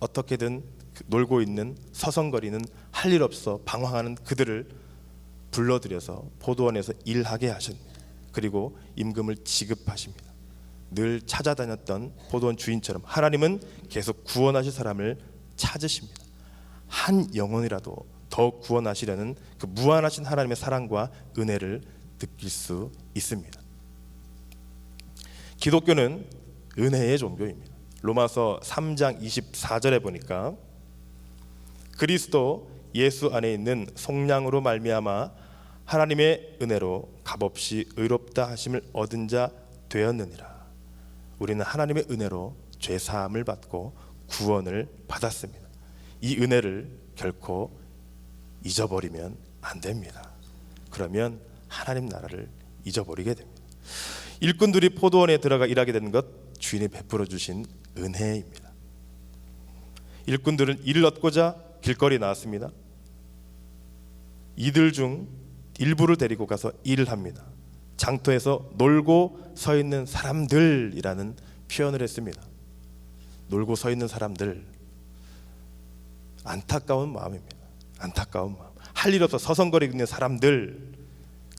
어떻게든 놀고 있는 서성거리는 할 일 없어 방황하는 그들을 불러들여서 포도원에서 일하게 하십니다. 그리고 임금을 지급하십니다. 늘 찾아다녔던 포도원 주인처럼 하나님은 계속 구원하실 사람을 찾으십니다. 한 영혼이라도 더 구원하시려는 그 무한하신 하나님의 사랑과 은혜를 느낄 수 있습니다. 기독교는 은혜의 종교입니다. 로마서 3장 24절에 보니까 그리스도 예수 안에 있는 속량으로 말미암아 하나님의 은혜로 값없이 의롭다 하심을 얻은 자 되었느니라. 우리는 하나님의 은혜로 죄 사함을 받고 구원을 받았습니다. 이 은혜를 결코 잊어버리면 안 됩니다. 그러면 하나님 나라를 잊어버리게 됩니다. 일꾼들이 포도원에 들어가 일하게 된 것 주인이 베풀어 주신 은혜입니다. 일꾼들은 일을 얻고자 길거리에 나왔습니다. 이들 중 일부를 데리고 가서 일을 합니다. 장터에서 놀고 서 있는 사람들이라는 표현을 했습니다. 놀고 서 있는 사람들, 안타까운 마음입니다. 안타까운 마음. 할 일 없어 서성거리고 있는 사람들,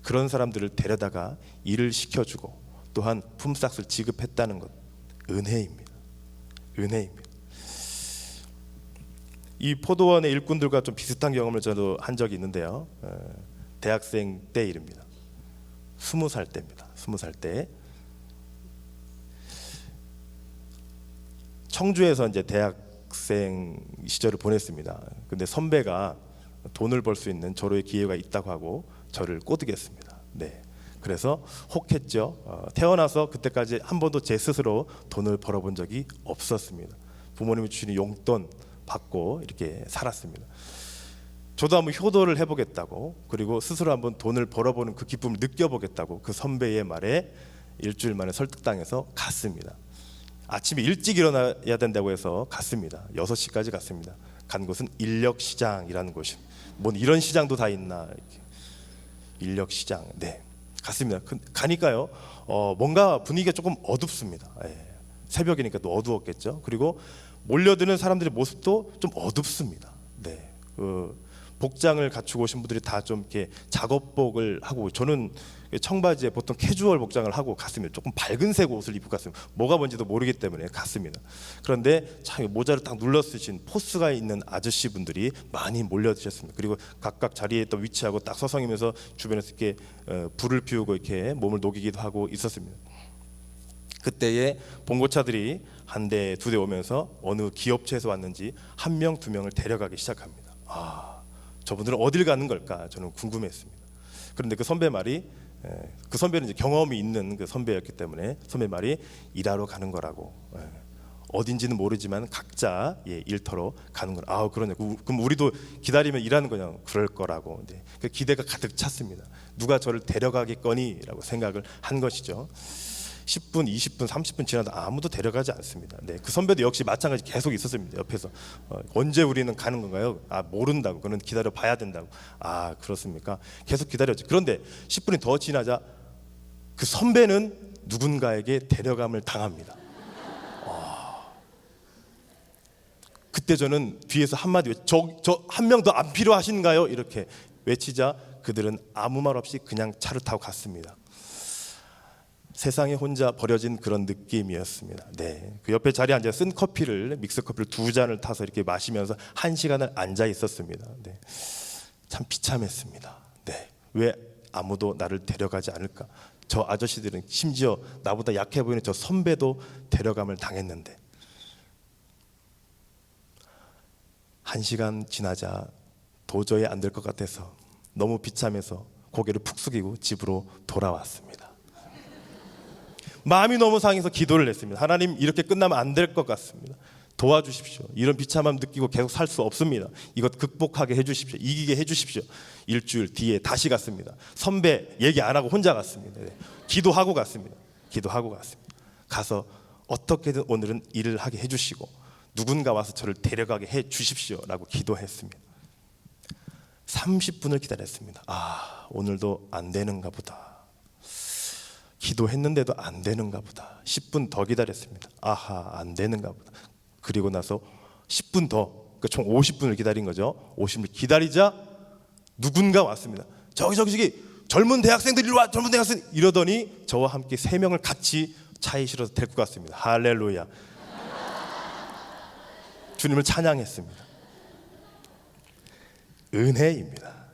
그런 사람들을 데려다가 일을 시켜주고 또한 품삯을 지급했다는 것, 은혜입니다. 은혜입니다. 이 포도원의 일꾼들과 좀 비슷한 경험을 저도 한 적이 있는데요. 대학생 때 일입니다. 20살 때입니다. 20살 때 청주에서 이제 대학생 시절을 보냈습니다. 근데 선배가 돈을 벌 수 있는 저로의 기회가 있다고 하고 저를 꼬드겼습니다. 네. 그래서 혹했죠. 태어나서 그때까지 한 번도 제 스스로 돈을 벌어본 적이 없었습니다. 부모님이 주시는 용돈 받고 이렇게 살았습니다. 저도 한번 효도를 해보겠다고, 그리고 스스로 한번 돈을 벌어보는 그 기쁨을 느껴보겠다고 그 선배의 말에 일주일 만에 설득당해서 갔습니다. 아침에 일찍 일어나야 된다고 해서 갔습니다. 6시까지 갔습니다. 간 곳은 인력시장이라는 곳이, 뭔 이런 시장도 다 있나, 인력시장. 네, 갔습니다. 가니까요, 뭔가 분위기가 조금 어둡습니다. 예. 새벽이니까 또 어두웠겠죠. 그리고 몰려드는 사람들의 모습도 좀 어둡습니다. 네, 복장을 갖추고 오신 분들이 다 좀 이렇게 작업복을 하고, 저는 청바지에 보통 캐주얼 복장을 하고 갔습니다. 조금 밝은색 옷을 입고 갔습니다. 뭐가 뭔지도 모르기 때문에 갔습니다. 그런데 참 모자를 딱 눌러 쓰신 포스가 있는 아저씨 분들이 많이 몰려드셨습니다. 그리고 각각 자리에 또 위치하고 딱 서성이면서 주변에서 이렇게 불을 피우고 이렇게 몸을 녹이기도 하고 있었습니다. 그때에 봉고차들이 한 대, 두 대 오면서 어느 기업체에서 왔는지 한 명, 두 명을 데려가기 시작합니다. 저분들은 어딜 가는 걸까 저는 궁금했습니다. 그런데 그 선배 말이, 그 선배는 이제 경험이 있는 그 선배였기 때문에 선배 말이 일하러 가는 거라고, 어딘지는 모르지만 각자 일터로 가는 거라. 그러냐. 그럼 우리도 기다리면 일하는 거냐. 그럴 거라고. 그 기대가 가득 찼습니다. 누가 저를 데려가겠거니라고 생각을 한 것이죠. 10분, 20분, 30분 지나도 아무도 데려가지 않습니다. 네, 그 선배도 역시 마찬가지 계속 있었습니다. 옆에서 언제 우리는 가는 건가요? 모른다고. 그는 기다려 봐야 된다고. 그렇습니까? 계속 기다렸죠. 그런데 10분이 더 지나자 그 선배는 누군가에게 데려감을 당합니다. 그때 저는 뒤에서 한마디, 저 한 명 더 안 필요하신가요? 이렇게 외치자 그들은 아무 말 없이 그냥 차를 타고 갔습니다. 세상에 혼자 버려진 그런 느낌이었습니다. 네, 그 옆에 자리에 앉아 쓴 커피를, 믹스 커피를 2잔을 타서 이렇게 마시면서 1시간을 앉아 있었습니다. 네, 참 비참했습니다. 네, 왜 아무도 나를 데려가지 않을까? 저 아저씨들은, 심지어 나보다 약해 보이는 저 선배도 데려감을 당했는데. 1시간 지나자 도저히 안 될 것 같아서 너무 비참해서 고개를 푹 숙이고 집으로 돌아왔습니다. 마음이 너무 상해서 기도를 했습니다. 하나님, 이렇게 끝나면 안 될 것 같습니다. 도와주십시오. 이런 비참함 느끼고 계속 살 수 없습니다. 이것 극복하게 해주십시오. 이기게 해주십시오. 일주일 뒤에 다시 갔습니다. 선배 얘기 안 하고 혼자 갔습니다. 네. 기도하고 갔습니다. 가서 어떻게든 오늘은 일을 하게 해주시고 누군가 와서 저를 데려가게 해주십시오라고 기도했습니다. 30분을 기다렸습니다. 오늘도 안 되는가 보다. 기도했는데도 안 되는가 보다. 10분 더 기다렸습니다. 안 되는가 보다. 그리고 나서 10분 더, 그러니까 총 50분을 기다린 거죠. 50분을 기다리자 누군가 왔습니다. 저기 젊은 대학생들 이리 와, 젊은 대학생, 이러더니 저와 함께 3명을 같이 차에 실어서 데리고 갔습니다. 할렐루야. 주님을 찬양했습니다. 은혜입니다.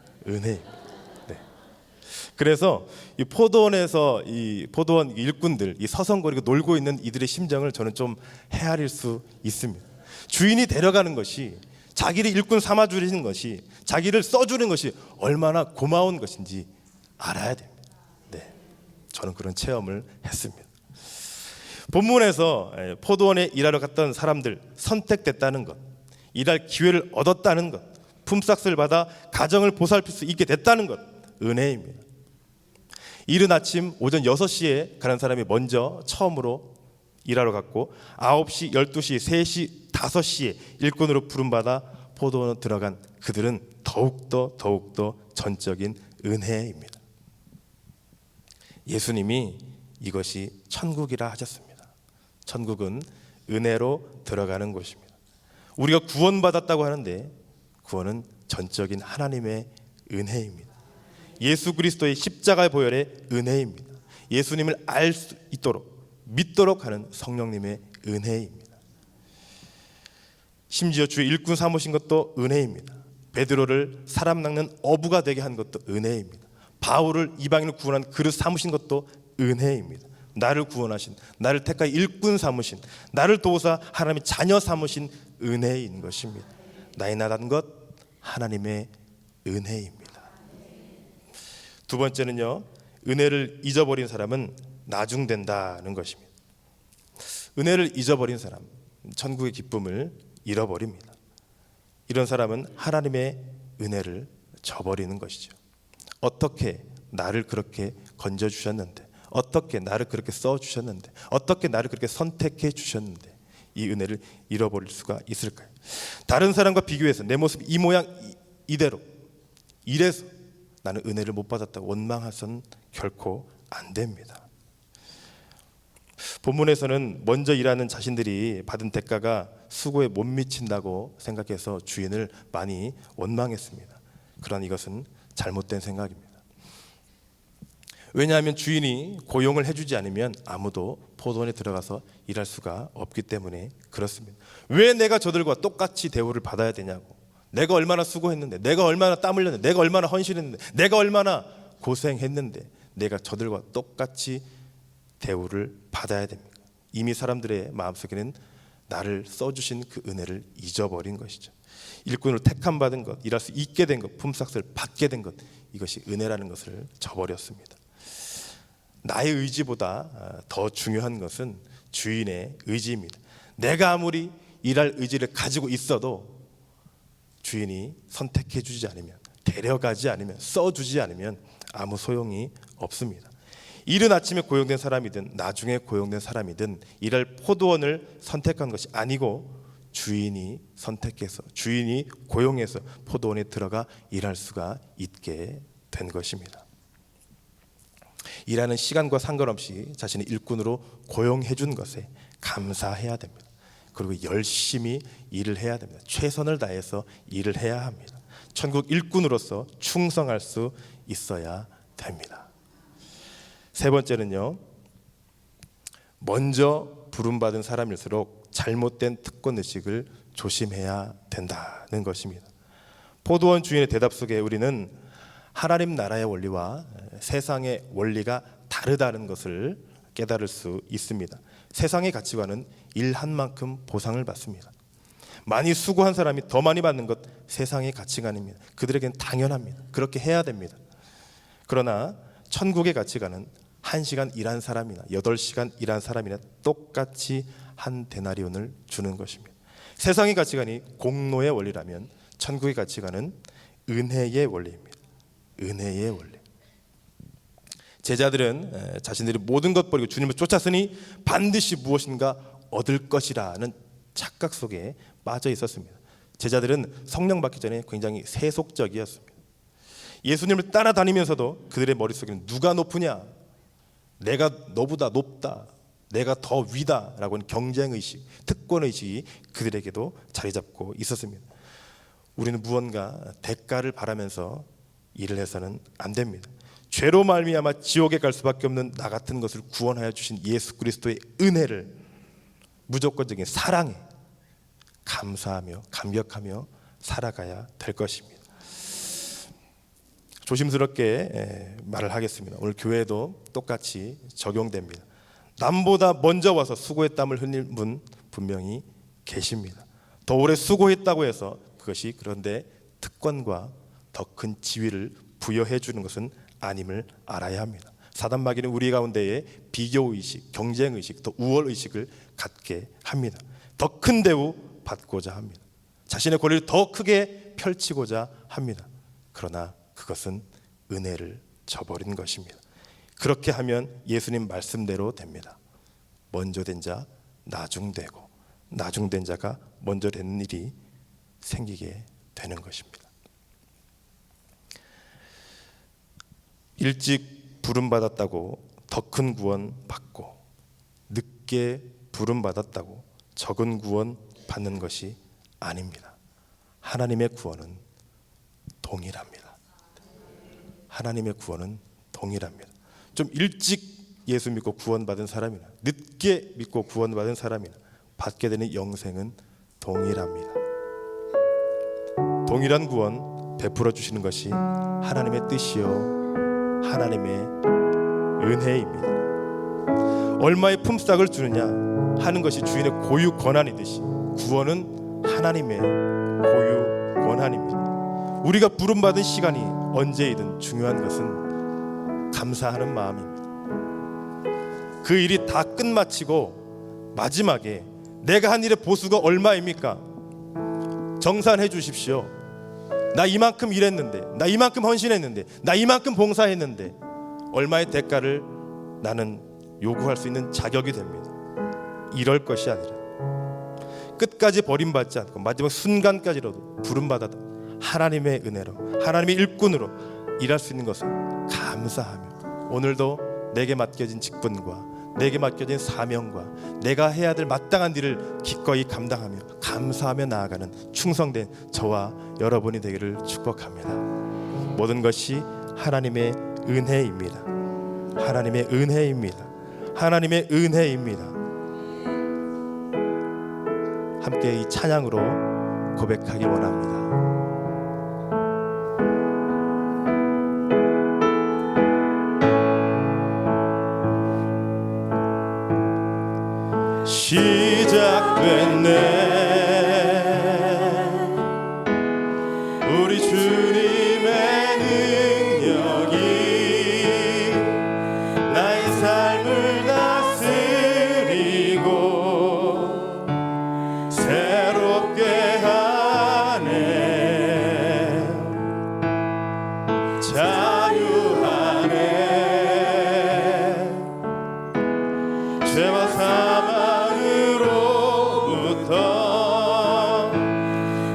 그래서 이 포도원에서 이 포도원 일꾼들, 이 서성거리고 놀고 있는 이들의 심정을 저는 좀 헤아릴 수 있습니다. 주인이 데려가는 것이, 자기를 일꾼 삼아주는 것이, 자기를 써주는 것이 얼마나 고마운 것인지 알아야 됩니다. 네, 저는 그런 체험을 했습니다. 본문에서 포도원에 일하러 갔던 사람들, 선택됐다는 것, 일할 기회를 얻었다는 것, 품삯을 받아 가정을 보살필 수 있게 됐다는 것, 은혜입니다. 이른 아침 오전 6시에 가는 사람이 먼저 처음으로 일하러 갔고 9시, 12시, 3시, 5시에 일꾼으로 부름받아 포도원으로 들어간 그들은 더욱더 전적인 은혜입니다. 예수님이 이것이 천국이라 하셨습니다. 천국은 은혜로 들어가는 곳입니다. 우리가 구원받았다고 하는데 구원은 전적인 하나님의 은혜입니다. 예수 그리스도의 십자가의 보혈의 은혜입니다. 예수님을 알 수 있도록 믿도록 하는 성령님의 은혜입니다. 심지어 주의 일꾼 삼으신 것도 은혜입니다. 베드로를 사람 낚는 어부가 되게 한 것도 은혜입니다. 바울을 이방인을 구원한 그릇 삼으신 것도 은혜입니다. 나를 구원하신, 나를 택하여 일꾼 삼으신, 나를 도우사 하나님의 자녀 삼으신 은혜인 것입니다. 나의 나단 것 하나님의 은혜입니다. 두 번째는요, 은혜를 잊어버린 사람은 나중된다는 것입니다. 은혜를 잊어버린 사람, 천국의 기쁨을 잃어버립니다. 이런 사람은 하나님의 은혜를 저버리는 것이죠. 어떻게 나를 그렇게 건져주셨는데, 어떻게 나를 그렇게 써주셨는데, 어떻게 나를 그렇게 선택해 주셨는데 이 은혜를 잃어버릴 수가 있을까요? 다른 사람과 비교해서 내 모습이 이 모양 이대로 이래서 나는 은혜를 못 받았다고 원망해서는 결코 안 됩니다. 본문에서는 먼저 일하는 자신들이 받은 대가가 수고에 못 미친다고 생각해서 주인을 많이 원망했습니다. 그러나 이것은 잘못된 생각입니다. 왜냐하면 주인이 고용을 해주지 않으면 아무도 포도원에 들어가서 일할 수가 없기 때문에 그렇습니다. 왜 내가 저들과 똑같이 대우를 받아야 되냐고. 내가 얼마나 수고했는데, 내가 얼마나 땀 흘렸는데, 내가 얼마나 헌신했는데, 내가 얼마나 고생했는데 내가 저들과 똑같이 대우를 받아야 됩니까? 이미 사람들의 마음속에는 나를 써주신 그 은혜를 잊어버린 것이죠. 일꾼으로 택함 받은 것, 일할 수 있게 된 것, 품삯을 받게 된 것, 이것이 은혜라는 것을 저버렸습니다. 나의 의지보다 더 중요한 것은 주인의 의지입니다. 내가 아무리 일할 의지를 가지고 있어도 주인이 선택해 주지 않으면, 데려가지 않으면, 써주지 않으면 아무 소용이 없습니다. 이른 아침에 고용된 사람이든 나중에 고용된 사람이든 일할 포도원을 선택한 것이 아니고 주인이 선택해서, 주인이 고용해서 포도원에 들어가 일할 수가 있게 된 것입니다. 일하는 시간과 상관없이 자신의 일꾼으로 고용해 준 것에 감사해야 됩니다. 그리고 열심히 일을 해야 됩니다. 최선을 다해서 일을 해야 합니다. 천국 일꾼으로서 충성할 수 있어야 됩니다. 세 번째는요, 먼저 부름받은 사람일수록 잘못된 특권의식을 조심해야 된다는 것입니다. 포도원 주인의 대답 속에 우리는 하나님 나라의 원리와 세상의 원리가 다르다는 것을 깨달을 수 있습니다. 세상의 가치관은 일한 만큼 보상을 받습니다. 많이 수고한 사람이 더 많이 받는 것 세상의 가치관입니다. 그들에게는 당연합니다. 그렇게 해야 됩니다. 그러나 천국의 가치관은 1시간 일한 사람이나 8시간 일한 사람이나 똑같이 한 데나리온을 주는 것입니다. 세상의 가치관이 공로의 원리라면 천국의 가치관은 은혜의 원리입니다. 은혜의 원리. 제자들은 자신들이 모든 것 버리고 주님을 쫓았으니 반드시 무엇인가 얻을 것이라는 착각 속에 빠져 있었습니다. 제자들은 성령 받기 전에 굉장히 세속적이었습니다. 예수님을 따라다니면서도 그들의 머릿속에는 누가 높으냐, 내가 너보다 높다, 내가 더 위다라고 하는 경쟁의식, 특권의식이 그들에게도 자리 잡고 있었습니다. 우리는 무언가 대가를 바라면서 일을 해서는 안 됩니다. 죄로 말미암아 지옥에 갈 수밖에 없는 나 같은 것을 구원하여 주신 예수 그리스도의 은혜를 무조건적인 사랑에 감사하며 감격하며 살아가야 될 것입니다. 조심스럽게 말을 하겠습니다. 오늘 교회도 똑같이 적용됩니다. 남보다 먼저 와서 수고의 땀을 흘린 분 분명히 계십니다. 더 오래 수고했다고 해서 그것이 그런데 특권과 더 큰 지위를 부여해 주는 것은 아님을 알아야 합니다. 사단 마귀는 우리 가운데에 비교의식, 경쟁의식, 또 우월의식을 갖게 합니다. 더 큰 대우 받고자 합니다. 자신의 권리를 더 크게 펼치고자 합니다. 그러나 그것은 은혜를 저버린 것입니다. 그렇게 하면 예수님 말씀대로 됩니다. 먼저 된 자 나중되고, 나중된 자가 먼저 되는 일이 생기게 되는 것입니다. 일찍 부름받았다고 더 큰 구원 받고, 늦게 부름받았다고 적은 구원 받는 것이 아닙니다. 하나님의 구원은 동일합니다. 하나님의 구원은 동일합니다. 좀 일찍 예수 믿고 구원받은 사람이나 늦게 믿고 구원받은 사람이나 받게 되는 영생은 동일합니다. 동일한 구원 베풀어 주시는 것이 하나님의 뜻이요 하나님의 은혜입니다. 얼마의 품삯을 주느냐 하는 것이 주인의 고유 권한이듯이 구원은 하나님의 고유 권한입니다. 우리가 부름받은 시간이 언제이든 중요한 것은 감사하는 마음입니다. 그 일이 다 끝마치고 마지막에 내가 한 일의 보수가 얼마입니까? 정산해 주십시오. 나 이만큼 일했는데, 나 이만큼 헌신했는데, 나 이만큼 봉사했는데 얼마의 대가를 나는 요구할 수 있는 자격이 됩니다. 이럴 것이 아니라 끝까지 버림받지 않고 마지막 순간까지라도 부름받아도 하나님의 은혜로, 하나님의 일꾼으로 일할 수 있는 것을 감사하며 오늘도 내게 맡겨진 직분과 내게 맡겨진 사명과 내가 해야 될 마땅한 일을 기꺼이 감당하며 감사하며 나아가는 충성된 저와 여러분이 되기를 축복합니다. 모든 것이 하나님의 은혜입니다. 하나님의 은혜입니다. 하나님의 은혜입니다. 함께 이 찬양으로 고백하기 원합니다. 시작됐네 우리 주님의 능력이 나의 삶을 다스리고 새롭게 하네 자유하네 죄와 사망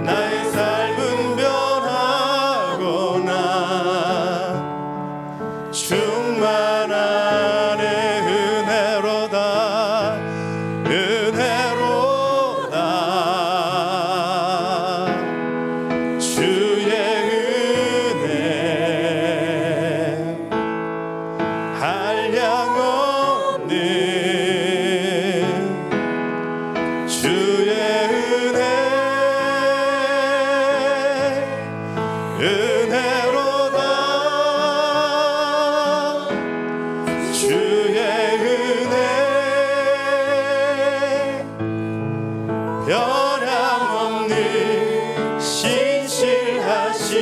나의 삶은 변하거나 충만한 은혜로다 은혜로다 주의 은혜 한량 없는 주의 은혜로다 주의 은혜 변함없는 신실하신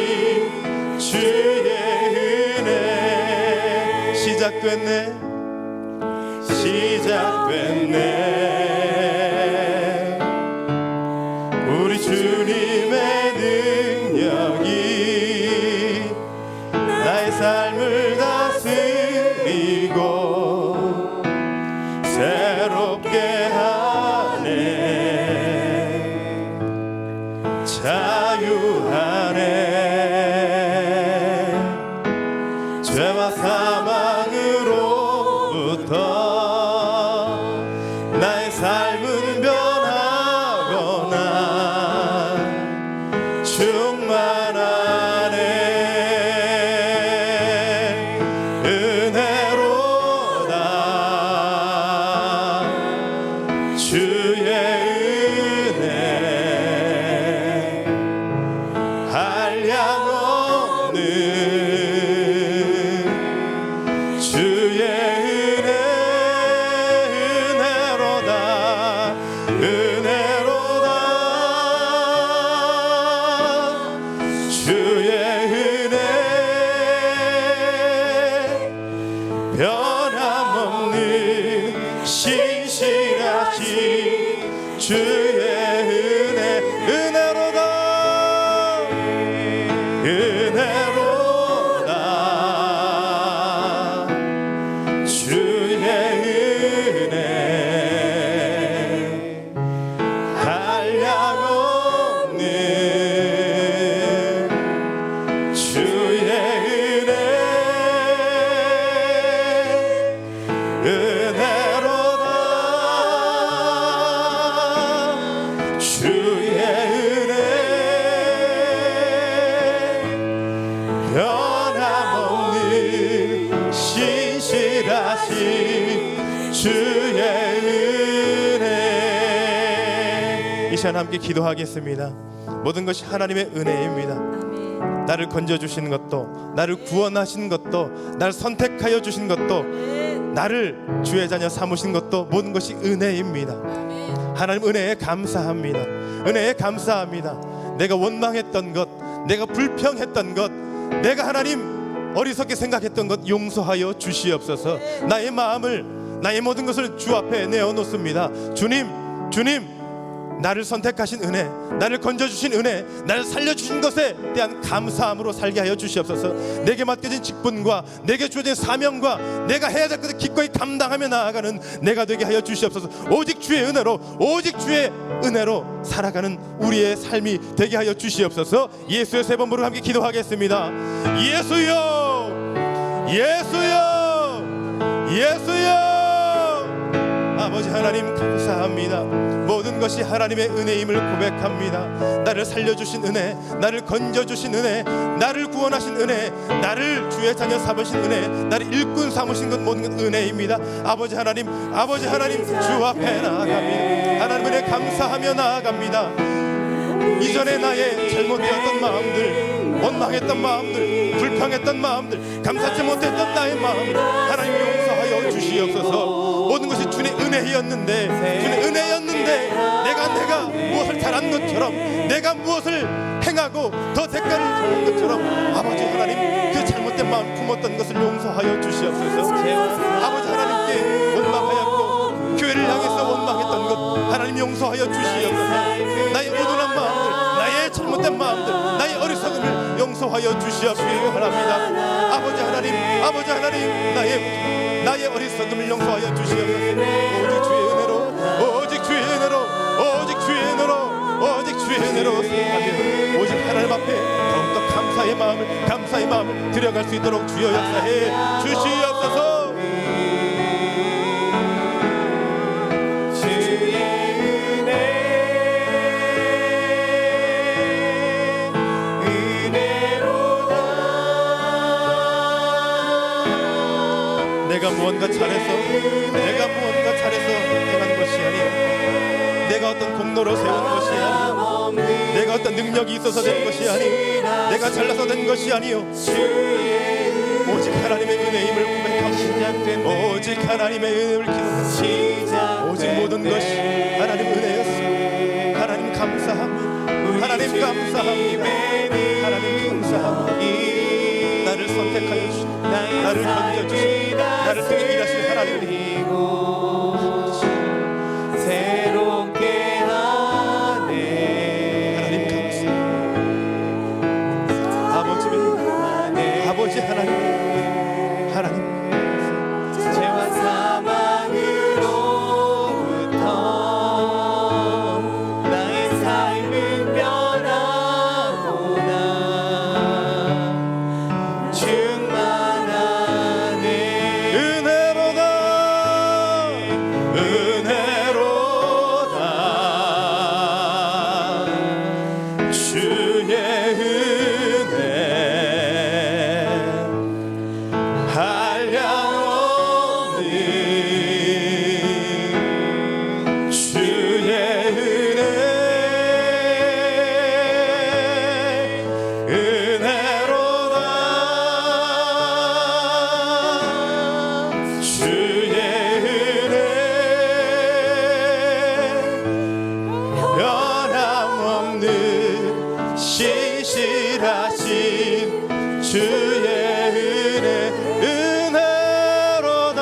주의 은혜 시작됐네 시작됐네 우리 주님의 능력이 나의 삶을 다스리고 새롭게 하네 자유하네 죄와 사망으로부터 나의 삶은 변하거나 충만하네 은혜로다 주의 은혜 한량 없는 주의 은혜 은혜로다 은혜로다 주의 은혜 변함없는 신실하신 주의 은혜 은혜로다 은혜로다 주의 은혜. 이 시간 함께 기도하겠습니다. 모든 것이 하나님의 은혜입니다. 나를 건져주신 것도, 나를 구원하신 것도, 나를 선택하여 주신 것도, 나를 주의 자녀 삼으신 것도 모든 것이 은혜입니다. 하나님 은혜에 감사합니다. 은혜에 감사합니다. 내가 원망했던 것, 내가 불평했던 것, 내가 하나님 어리석게 생각했던 것 용서하여 주시옵소서. 나의 마음을, 나의 모든 것을 주 앞에 내어놓습니다. 주님, 나를 선택하신 은혜, 나를 건져주신 은혜, 나를 살려주신 것에 대한 감사함으로 살게 하여 주시옵소서. 내게 맡겨진 직분과 내게 주어진 사명과 내가 해야 될 것을 기꺼이 감당하며 나아가는 내가 되게 하여 주시옵소서. 오직 주의 은혜로, 오직 주의 은혜로 살아가는 우리의 삶이 되게 하여 주시옵소서. 예수의 세 번 부르고 함께 기도하겠습니다. 예수여, 예수여, 예수여. 아버지 하나님 감사합니다. 모든 것이 하나님의 은혜임을 고백합니다. 나를 살려주신 은혜, 나를 건져주신 은혜, 나를 구원하신 은혜, 나를 주의 자녀 삼으신 은혜, 나를 일꾼 삼으신 것 모든 건 은혜입니다. 아버지 하나님 주 앞에 나아갑니다. 하나님 은혜 감사하며 나아갑니다. 이전에 나의 잘못되었던 마음들, 원망했던 마음들, 불평했던 마음들, 감사치 못했던 나의 마음 하나님 용서하여 주시옵소서. 모든 것이 주의 은혜였는데 내가 무엇을 잘한 것처럼, 내가 무엇을 행하고 더 대가를 치는 것처럼 아버지 하나님 그 잘못된 마음 품었던 것을 용서하여 주시옵소서. 아버지 하나님께 원망하였고 교회를 향해서 원망했던 것 하나님 용서하여 주시옵소서. 나의 어두운 마음들, 나의 잘못된 마음들, 나의 어리석음을 용서하여 주시옵시기 바랍니다. 아버지 하나님 나의 어리석음을 용서하여 주시옵소서. 오직 주의 은혜로, 오직 주의 은혜로, 오직 주의 은혜로, 오직 주의 은혜로 생각하며 오직 하나님 앞에 더욱더 감사의 마음을 드려갈 수 있도록 주여 역사해 주시옵소서. 내가 무언가 잘해서 행한 것이 아니요, 내가 어떤 공로로 세운 것이 아니요, 내가 어떤 능력이 있어서 된 것이 아니요, 내가 잘나서 된 것이 아니요, 오직 하나님의 은혜임을 고백합니다. 오직 하나님의 은혜를 기도합니다. 오직 모든 것이 하나님 은혜였습니다. 하나님 감사합니다. 하나님 감사합니다. 하나님 감사합니다. 나를 선택하여 주신, 나를 건져주신, 나를 통해 일하신 하나님 새롭게 하네. 하나님 감사합니다. 아버지 하나님 죄와 사망으로부터 나의 삶은 변하구나. 충만하네. 은혜로다 주의 은혜 한량없는 주의 은혜 은혜로다 주의 은혜 변함없는 신실하신 주의 은혜 은혜로다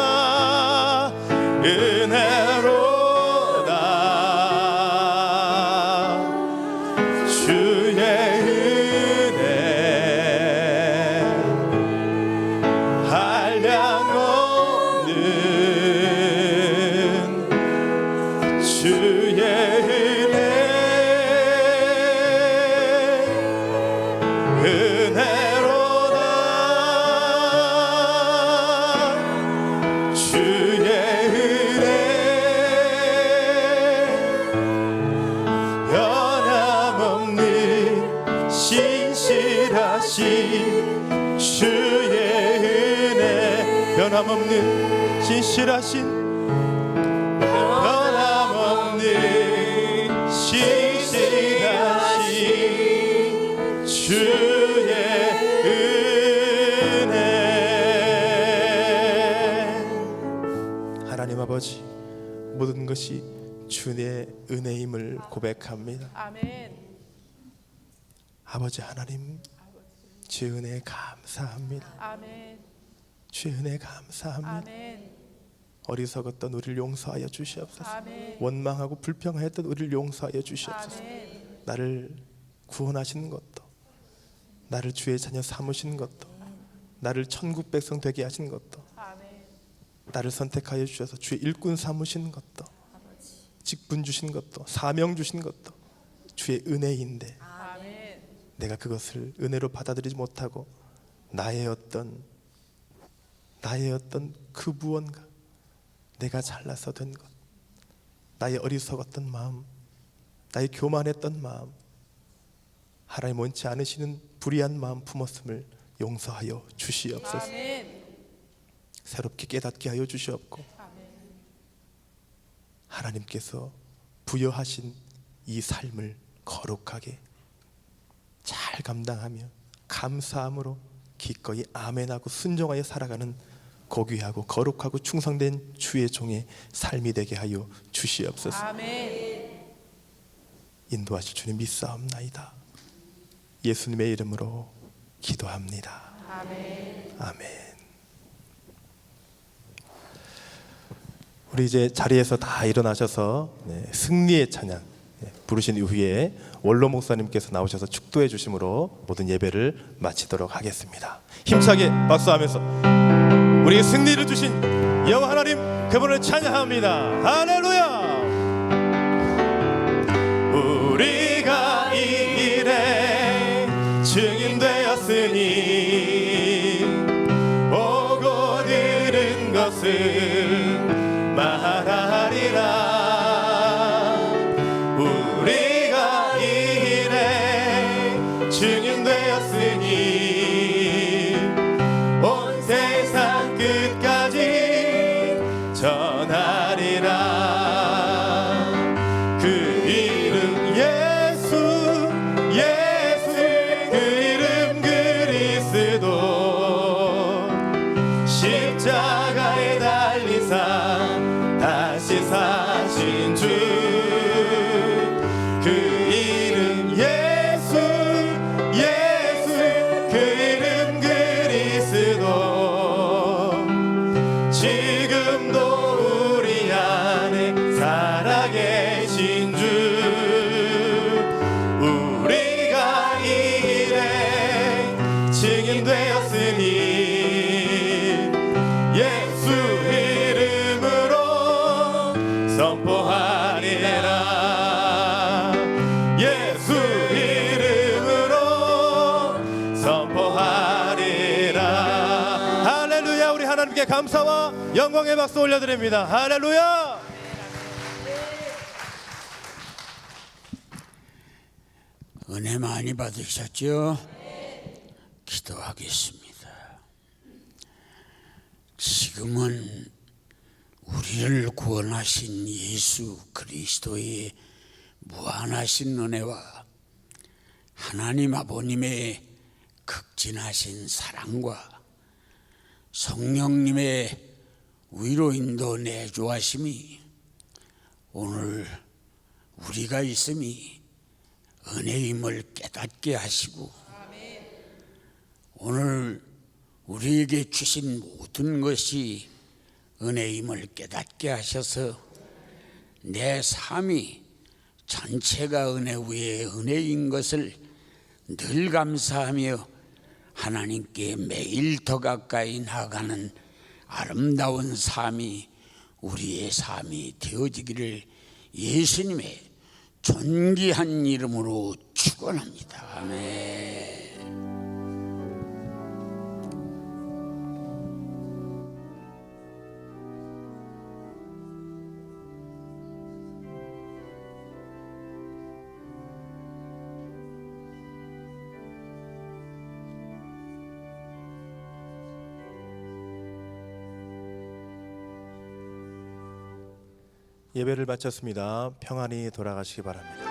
주의 은혜 한량없는 주의 은혜 은혜로다 주의 은혜 변함없는 신실하신 주의 은혜 변함없는 신실하신 아버지, 모든 것이 주의 은혜임을 고백합니다. 아멘. 아버지 하나님, 주의 은혜에 감사합니다. 아멘. 주의 은혜에 감사합니다. 아멘. 어리석었던 우리를 용서하여 주시옵소서. 아멘. 원망하고 불평하였던 우리를 용서하여 주시옵소서. 아멘. 나를 구원하시는 것도, 나를 주의 자녀 삼으신 것도, 나를 천국 백성 되게 하신 것도, 아멘. 나를 선택하여 주셔서 주의 일꾼 삼으신 것도, 직분 주신 것도, 사명 주신 것도 주의 은혜인데 아멘. 내가 그것을 은혜로 받아들이지 못하고 나의 어떤 그 무언가, 내가 잘나서 된 것, 나의 어리석었던 마음, 나의 교만했던 마음, 하나님 원치 않으시는 불의한 마음 품었음을 용서하여 주시옵소서. 아멘. 새롭게 깨닫게 하여 주시옵고, 아멘. 하나님께서 부여하신 이 삶을 거룩하게 잘 감당하며 감사함으로 기꺼이 아멘하고 순종하여 살아가는 고귀하고 거룩하고 충성된 주의 종의 삶이 되게 하여 주시옵소서. 아멘. 인도하실 주님 믿사옵나이다. 예수님의 이름으로 기도합니다. 아멘. 아멘. 우리 이제 자리에서 다 일어나셔서 승리의 찬양 부르신 이후에 원로 목사님께서 나오셔서 축도해 주심으로 모든 예배를 마치도록 하겠습니다. 힘차게 박수하면서 우리에게 승리를 주신 여호와 하나님 그분을 찬양합니다. 할렐루야. 우리가 이 일에 증인되었으니 보고 들은 것을 말하리라. 우리가 이 일에 증인되었으니 온 세상 끝까지 전하리라. 그 이름 예수, 예수, 그 이름 그리스도, 십자가에 달리사 다시 사신 주. 그 이름 예수, 예수, 그 이름 그리스도, 지금도 우리 안에 살아계신 주. 우리가 이래 증인되었으니 예수 이름으로 선포하리라. 예수 이름으로 선포하리라. 할렐루야. 우리 하나님께 감사와 영광의 박수 올려드립니다. 할렐루야. 은혜 많이 받으셨죠? 기도하겠습니다. 지금은 우리를 구원하신 예수 그리스도의 무한하신 은혜와 하나님 아버님의 극진하신 사랑과 성령님의 위로인도 내주하심이 오늘 우리가 있음이 은혜임을 깨닫게 하시고, 오늘 우리에게 주신 모든 것이 은혜임을 깨닫게 하셔서 내 삶이 전체가 은혜 위에 은혜인 것을 늘 감사하며 하나님께 매일 더 가까이 나아가는 아름다운 삶이 우리의 삶이 되어지기를 예수님의 존귀한 이름으로 축원합니다. 아멘. 예배를 마쳤습니다. 평안히 돌아가시기 바랍니다.